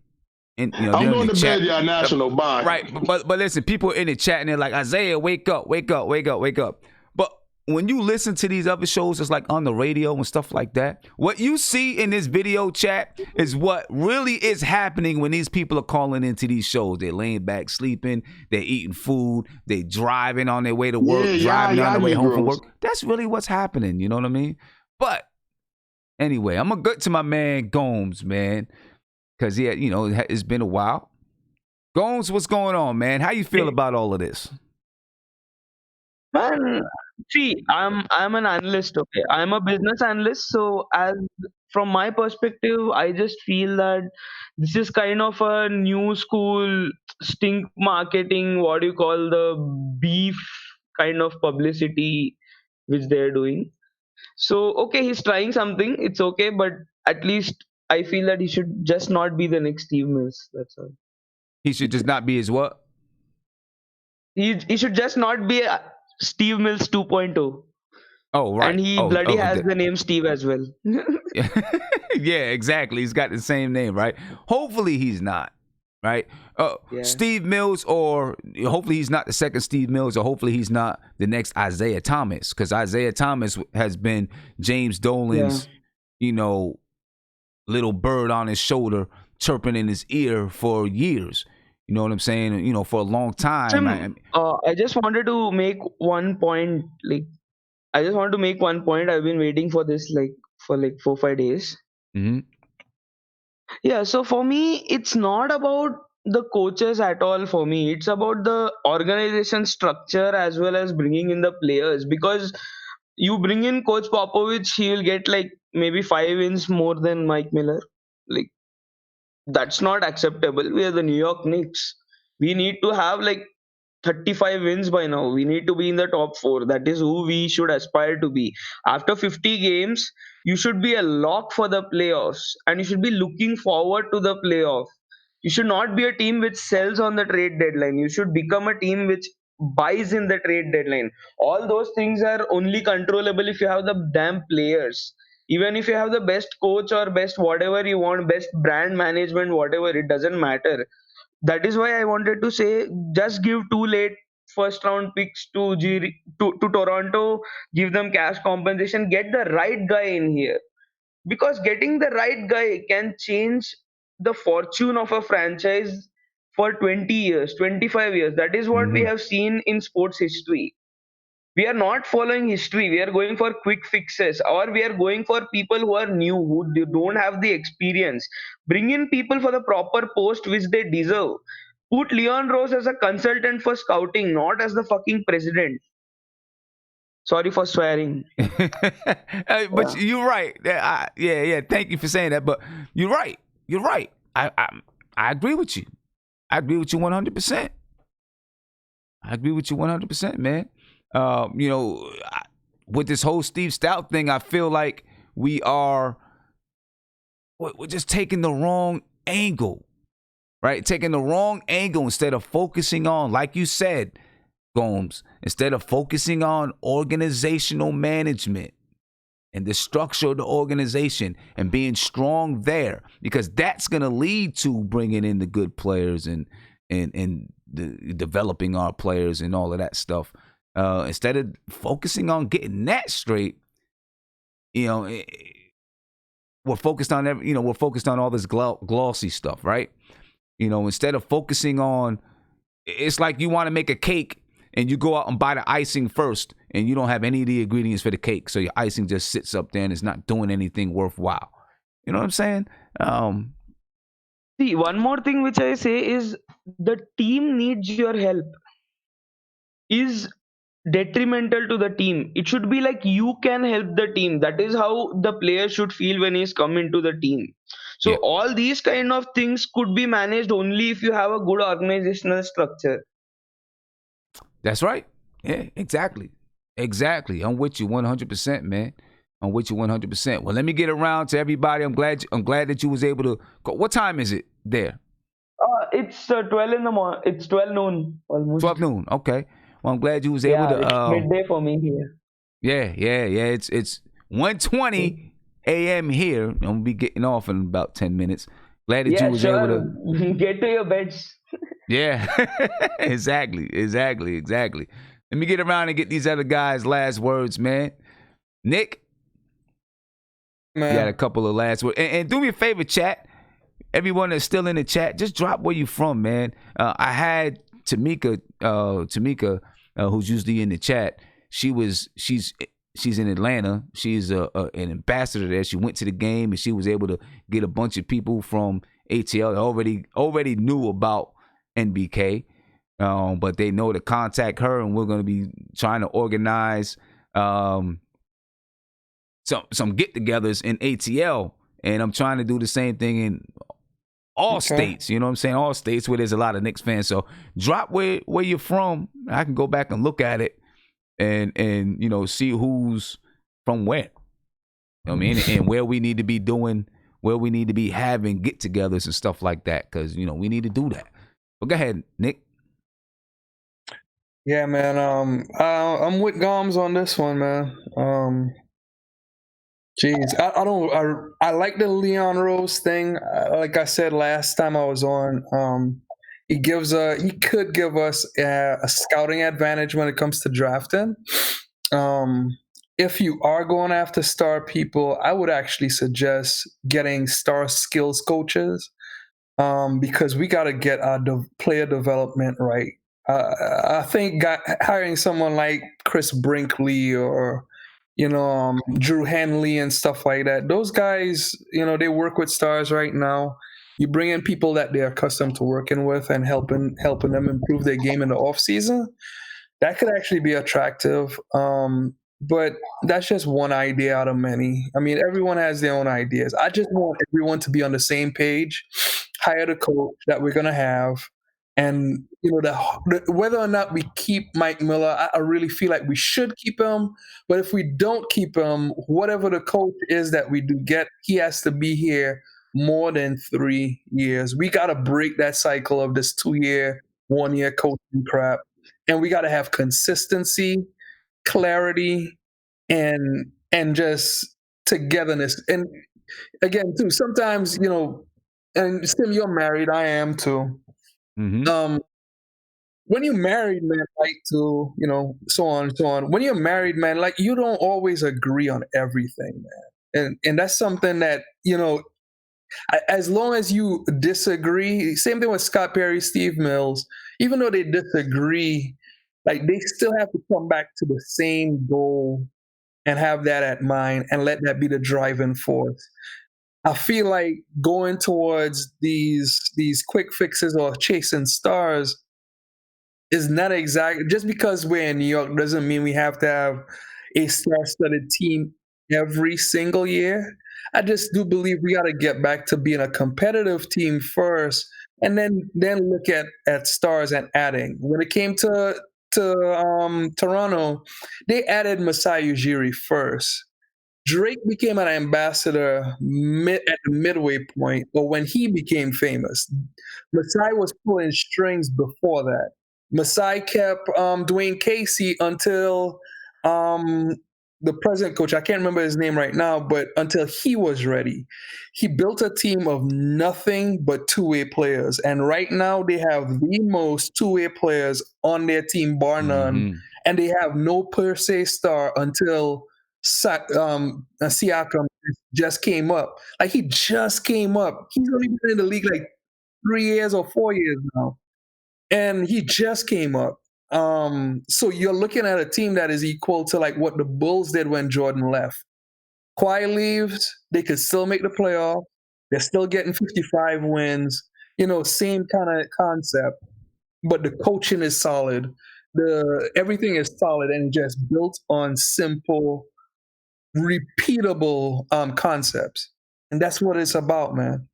Speaker 4: I'm going to bed, y'all. National, bye.
Speaker 1: Right, but listen, people in the chat and they're like, Isaiah, wake up, wake up, wake up, wake up. But when you listen to these other shows, it's like on the radio and stuff like that. What you see in this video chat is what really is happening when these people are calling into these shows. They're laying back, sleeping, they're eating food, they're driving on their way to work, driving on their way home from work. That's really what's happening. You know what I mean? But anyway, I'm going to go to my man Gomes, man, because it's been a while. Gomes, what's going on, man? How you feel about all of this?
Speaker 18: Man, see, I'm an analyst, okay? I'm a business analyst, so from my perspective, I just feel that this is kind of a new school stink marketing, what do you call the beef kind of publicity which they're doing. So, okay, he's trying something, it's okay, but at least I feel that he should just not be the next Steve Mills, that's all.
Speaker 1: He should just not be his what?
Speaker 18: He should just not be Steve Mills 2.0.
Speaker 1: Oh, right.
Speaker 18: And he bloody has the name Steve as well.
Speaker 1: Yeah, exactly. He's got the same name, right? Hopefully he's not, right? Steve Mills, or hopefully he's not the second Steve Mills, or hopefully he's not the next Isaiah Thomas, because Isaiah Thomas has been James Dolan's, little bird on his shoulder, chirping in his ear for years. You know what I'm saying? For a long time.
Speaker 18: I just wanted to make one point. I've been waiting for this for 4-5 days.
Speaker 1: Mm-hmm.
Speaker 18: Yeah. So for me, it's not about the coaches at all. For me, it's about the organization structure as well as bringing in the players. Because you bring in Coach Popovich, he will get maybe 5 wins more than Mike Miller. That's not acceptable. We are the New York Knicks. We need to have 35 wins by now. We need to be in the top 4. That is who we should aspire to be. After 50 games, you should be a lock for the playoffs, and you should be looking forward to the playoff. You should not be a team which sells on the trade deadline. You should become a team which buys in the trade deadline. All those things are only controllable if you have the damn players. Even if you have the best coach or best whatever you want, best brand management, whatever, it doesn't matter. That is why I wanted to say, just give 2 late first round picks to Toronto, give them cash compensation, get the right guy in here. Because getting the right guy can change the fortune of a franchise for 20 years, 25 years. That is what we have seen in sports history. We are not following history. We are going for quick fixes, or we are going for people who are new, who don't have the experience. Bring in people for the proper post which they deserve. Put Leon Rose as a consultant for scouting, not as the fucking president. Sorry for swearing.
Speaker 1: But you're right. Yeah. Thank you for saying that. But you're right. You're right. I agree with you. I agree with you 100%. I agree with you 100%, man. With this whole Stev Stoute thing, I feel like we're just taking the wrong angle, right? Taking the wrong angle instead of focusing on, like you said, Gomes, instead of focusing on organizational management and the structure of the organization and being strong there, because that's going to lead to bringing in the good players and developing our players and all of that stuff. Instead of focusing on getting that straight, we're focused on we're focused on all this glossy stuff, right? Instead of focusing on, it's like you want to make a cake and you go out and buy the icing first and you don't have any of the ingredients for the cake. So your icing just sits up there and it's not doing anything worthwhile. You know what I'm saying?
Speaker 18: See, one more thing which I say is the team needs your help is detrimental to the team. It should be like you can help the team. That is how the player should feel when he's come into the team. So all these kind of things could be managed only if you have a good organizational structure.
Speaker 1: That's right. Yeah, exactly. I'm with you 100%, man. I'm with you 100%. Well, let me get around to everybody. I'm glad that you was able to go. What time is it there?
Speaker 18: It's 12 in the morning. It's 12 noon almost.
Speaker 1: 12 noon. Okay. Well, I'm glad you was able to.
Speaker 18: It's midday for me here.
Speaker 1: Yeah. It's 1:20 a.m. here. I'm gonna be getting off in about 10 minutes. Glad that you was able to
Speaker 18: get to your beds.
Speaker 1: Yeah, exactly. Let me get around and get these other guys' last words, man. Nick,
Speaker 13: man,
Speaker 1: you got a couple of last words. And do me a favor, chat. Everyone that's still in the chat, just drop where you from, man. I had Tamika, who's usually in the chat. She's in Atlanta. She's an ambassador there. She went to the game and she was able to get a bunch of people from ATL that already knew about NBK, but they know to contact her, and we're going to be trying to organize some get-togethers in ATL, and I'm trying to do the same thing in all states. You know what I'm saying? All states where there's a lot of Knicks fans. So drop where you're from. I can go back and look at it and see who's from where. You know what I mean? And where we need to be doing, where we need to be having get-togethers and stuff like that, because we need to do that. But go ahead, Nick.
Speaker 13: Yeah, man. I'm with Gomes on this one, man. I like the Leon Rose thing. Like I said last time I was on, he could give us a scouting advantage when it comes to drafting. If you are going after star people, I would actually suggest getting star skills coaches. Because we got to get our player development right. I think hiring someone like Chris Brinkley or, Drew Henley and stuff like that, those guys, they work with stars right now. You bring in people that they're accustomed to working with and helping them improve their game in the off season. That could actually be attractive. But that's just one idea out of many. I mean, everyone has their own ideas. I just want everyone to be on the same page, hire the coach that we're going to have. And, whether or not we keep Mike Miller, I really feel like we should keep him. But if we don't keep him, whatever the coach is that we do get, he has to be here more than 3 years. We got to break that cycle of this 2-year, 1-year coaching crap. And we got to have consistency, clarity, and just togetherness. And again, too, sometimes, and Sim, you're married, I am too.
Speaker 1: Mm-hmm.
Speaker 13: When you're married, man, like to, so on and so on. When you're married, man, like you don't always agree on everything, man. And that's something that, as long as you disagree, same thing with Scott Perry, Steve Mills, even though they disagree, like they still have to come back to the same goal and have that at mind and let that be the driving force. I feel like going towards these quick fixes or chasing stars is not exactly, just because we're in New York doesn't mean we have to have a star-studded team every single year. I just do believe we got to get back to being a competitive team first, and then look at stars and adding. When it came to Toronto, they added Masai Ujiri first. Drake became an ambassador at the midway point, or when he became famous. Masai was pulling strings before that. Masai kept Dwayne Casey until the present coach, I can't remember his name right now, but until he was ready. He built a team of nothing but two-way players. And right now they have the most two-way players on their team, bar none. And they have no per se star until Siakam just came up. Like, he just came up. He's only been in the league like 3 years or 4 years now. And he just came up. So you're looking at a team that is equal to like what the Bulls did when Jordan left. Kawhi leaves, they could still make the playoff. They're still getting 55 wins. Same kind of concept. But the coaching is solid. Everything is solid and just built on simple, repeatable concepts. And that's what it's about, man.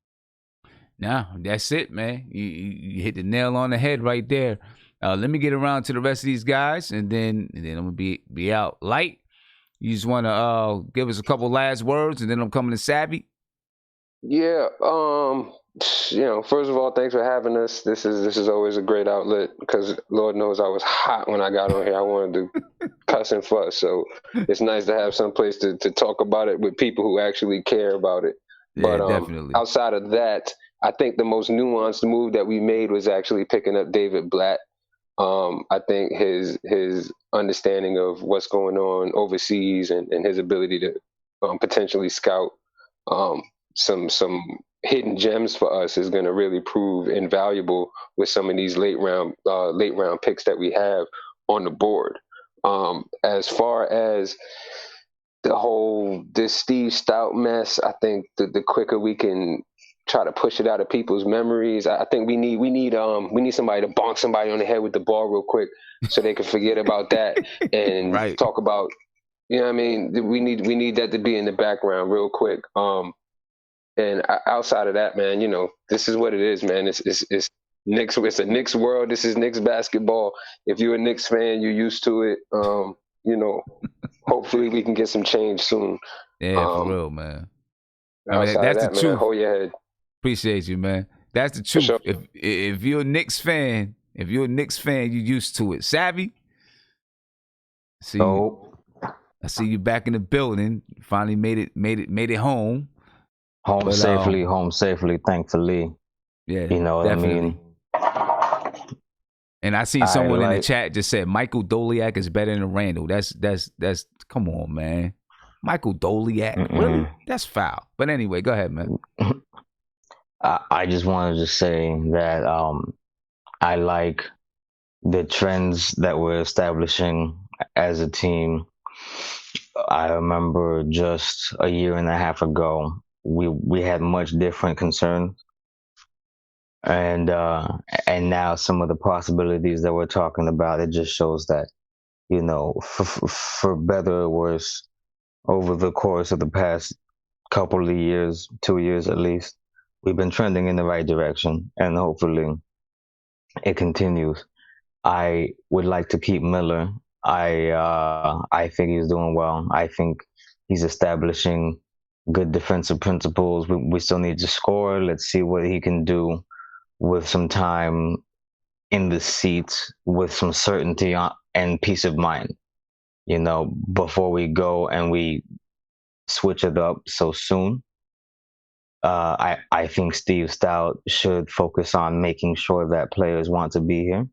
Speaker 1: No, that's it, man. You hit the nail on the head right there. Let me get around to the rest of these guys, and then I'm gonna be out. Light, you just want to give us a couple last words, and then I'm coming to Savvy.
Speaker 14: Yeah. First of all, thanks for having us. This is always a great outlet because Lord knows I was hot when I got on here. I wanted to cuss and fuss, so it's nice to have some place to talk about it with people who actually care about it.
Speaker 1: Yeah,
Speaker 14: but
Speaker 1: definitely.
Speaker 14: Outside of that, I think the most nuanced move that we made was actually picking up David Blatt. I think his understanding of what's going on overseas and his ability to potentially scout some hidden gems for us is going to really prove invaluable with some of these late round picks that we have on the board. As far as this Stev Stoute mess, I think the quicker we can try to push it out of people's memories. I think we need somebody to bonk somebody on the head with the ball real quick so they can forget about that and talk about, what I mean? We need that to be in the background real quick. And outside of that, man, this is what it is, man. It's Knicks. It's a Knicks world. This is Knicks basketball. If you're a Knicks fan, you're used to it. Hopefully we can get some change soon.
Speaker 1: Yeah, for real, man.
Speaker 14: That's the truth. Hold your head.
Speaker 1: Appreciate you, man. That's the truth. Sure. If you're a Knicks fan, you're used to it. Savvy? I see you back in the building. Finally made it home.
Speaker 19: Home safely, thankfully.
Speaker 1: Yeah,
Speaker 19: definitely.
Speaker 1: What I mean? And I seen someone in the chat just said Michael Doliak is better than Randall. That's come on, man. Michael Doliak, really? That's foul. But anyway, go ahead, man.
Speaker 19: I just wanted to say that I like the trends that we're establishing as a team. I remember just a year and a half ago, we had much different concerns, and now some of the possibilities that we're talking about, it just shows that, for better or worse, over the course of the past couple of years, 2 years at least, we've been trending in the right direction, and hopefully it continues. I would like to keep Miller. I think he's doing well. I think he's establishing good defensive principles. We still need to score. Let's see what he can do with some time in the seats, with some certainty and peace of mind, before we go and we switch it up so soon. I think Stev Stoute should focus on making sure that players want to be here,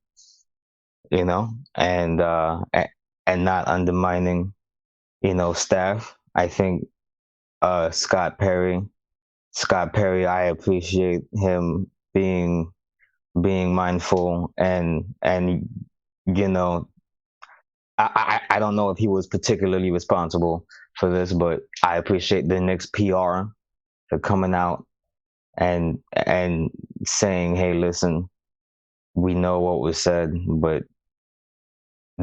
Speaker 19: and not undermining, staff. I think Scott Perry, I appreciate him being mindful and I don't know if he was particularly responsible for this, but I appreciate the Knicks PR for coming out and saying, hey, listen, we know what was said, but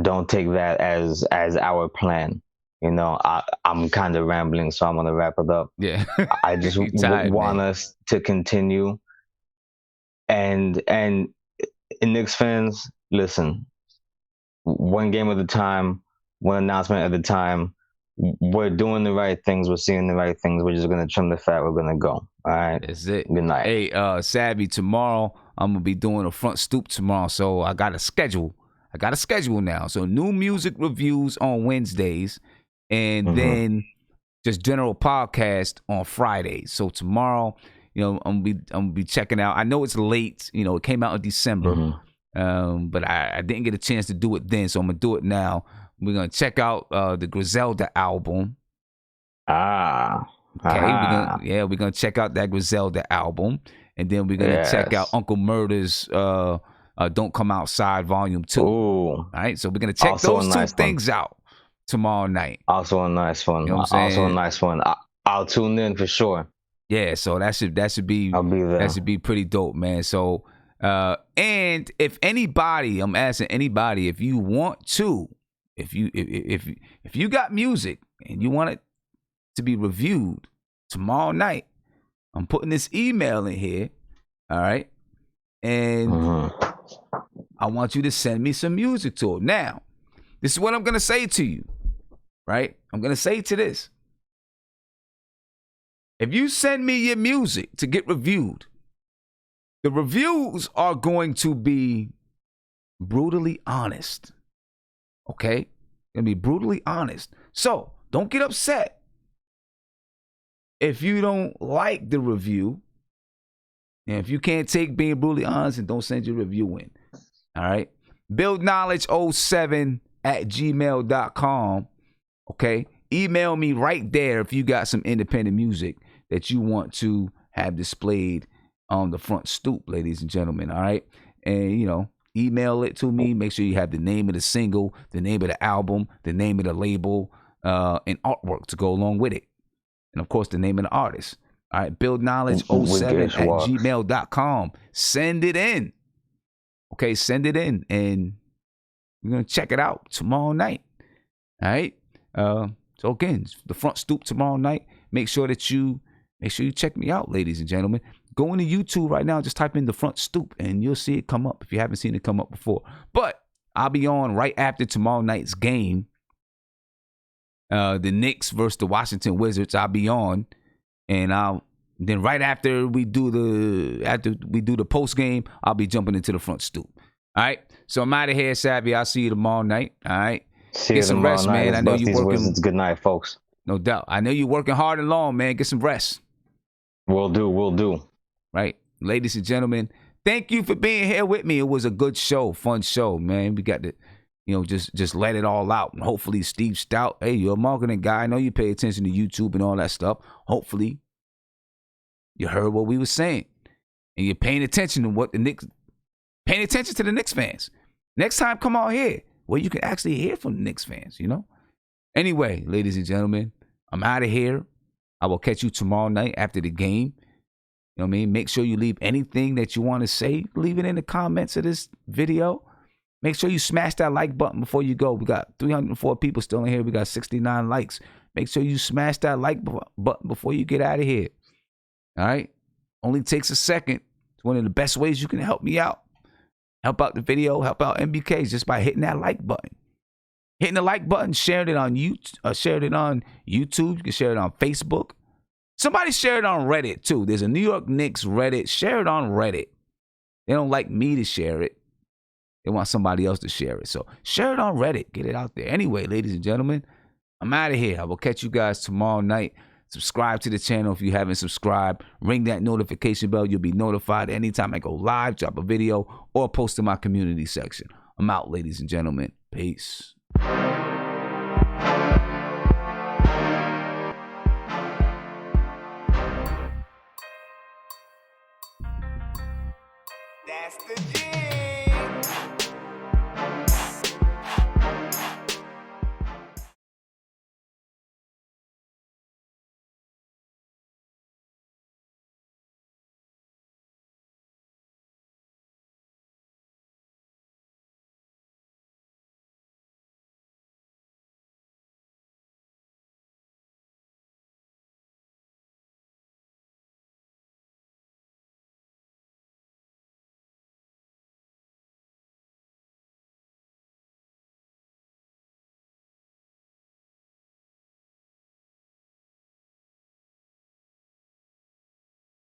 Speaker 19: don't take that as our plan. I'm kind of rambling, so I'm going to wrap it up.
Speaker 1: Yeah.
Speaker 19: I just want us to continue. And Knicks fans, listen, one game at a time, one announcement at a time. we're doing the right things. We're seeing the right things. We're just going to trim the fat. We're going to go. All right.
Speaker 1: That's it.
Speaker 19: Good night.
Speaker 1: Hey, Savvy, tomorrow I'm going to be doing a front stoop tomorrow. So I got a schedule. Now. So new music reviews on Wednesdays and then just general podcast on Fridays. So tomorrow, I'm gonna be checking out. I know it's late. It came out in December. But I didn't get a chance to do it then, so I'm gonna do it now. We're gonna check out the Griselda album. Okay, we're gonna check out that Griselda album, and then we're gonna check out Uncle Murder's Don't Come Outside Volume 2. All right, so we're gonna check those two things out tomorrow night.
Speaker 19: Also a nice one. Also a nice one. I'll tune in for sure.
Speaker 1: Yeah, so that should be
Speaker 19: I'll be there.
Speaker 1: That should be pretty dope, man. So and if anybody, I'm asking anybody, if you want to, if you got music and you want it to be reviewed tomorrow night, I'm putting this email in here, all right? And I want you to send me some music to it. Now, this is what I'm gonna say to you, right? I'm gonna say to this. If you send me your music to get reviewed, the reviews are going to be brutally honest. Okay? Gonna be brutally honest. So don't get upset if you don't like the review. And if you can't take being brutally honest, and don't send your review in. All right? BuildKnowledge07@gmail.com. Okay? Email me right there if you got some independent music that you want to have displayed on the front stoop, ladies and gentlemen. All right. And, email it to me. Make sure you have the name of the single, the name of the album, the name of the label, and artwork to go along with it. And, of course, the name of the artist. All right. BuildKnowledge07@gmail.com. Send it in. Okay. Send it in. And we're going to check it out tomorrow night. All right. So, again, the front stoop tomorrow night. Make sure you check me out, ladies and gentlemen. Go into YouTube right now. Just type in the front stoop, and you'll see it come up if you haven't seen it come up before. But I'll be on right after tomorrow night's game. The Knicks versus the Washington Wizards. I'll be on, and then right after we do the post game, I'll be jumping into the front stoop. All right. So I'm out of here, Savvy. I'll see you tomorrow night. All right.
Speaker 19: Get some rest, man. I know you're working. Good night, folks.
Speaker 1: No doubt. I know you're working hard and long, man. Get some rest.
Speaker 19: Will do.
Speaker 1: Right. Ladies and gentlemen, thank you for being here with me. It was a good show, fun show, man. We got to, just let it all out. And hopefully Stev Stoute, hey, you're a marketing guy. I know you pay attention to YouTube and all that stuff. Hopefully you heard what we were saying. And you're paying attention to the Knicks fans. Next time, come on here where you can actually hear from the Knicks fans, Anyway, ladies and gentlemen, I'm out of here. I will catch you tomorrow night after the game. You know what I mean? Make sure you leave anything that you want to say. Leave it in the comments of this video. Make sure you smash that like button before you go. We got 304 people still in here. We got 69 likes. Make sure you smash that like button before you get out of here. All right? Only takes a second. It's one of the best ways you can help me out. Help out the video. Help out MBKs just by hitting that like button. Hitting the like button, sharing it on YouTube. You can share it on Facebook. Somebody share it on Reddit too. There's a New York Knicks Reddit. Share it on Reddit. They don't like me to share it. They want somebody else to share it. So share it on Reddit. Get it out there. Anyway, ladies and gentlemen, I'm out of here. I will catch you guys tomorrow night. Subscribe to the channel if you haven't subscribed. Ring that notification bell. You'll be notified anytime I go live, drop a video, or post in my community section. I'm out, ladies and gentlemen. Peace.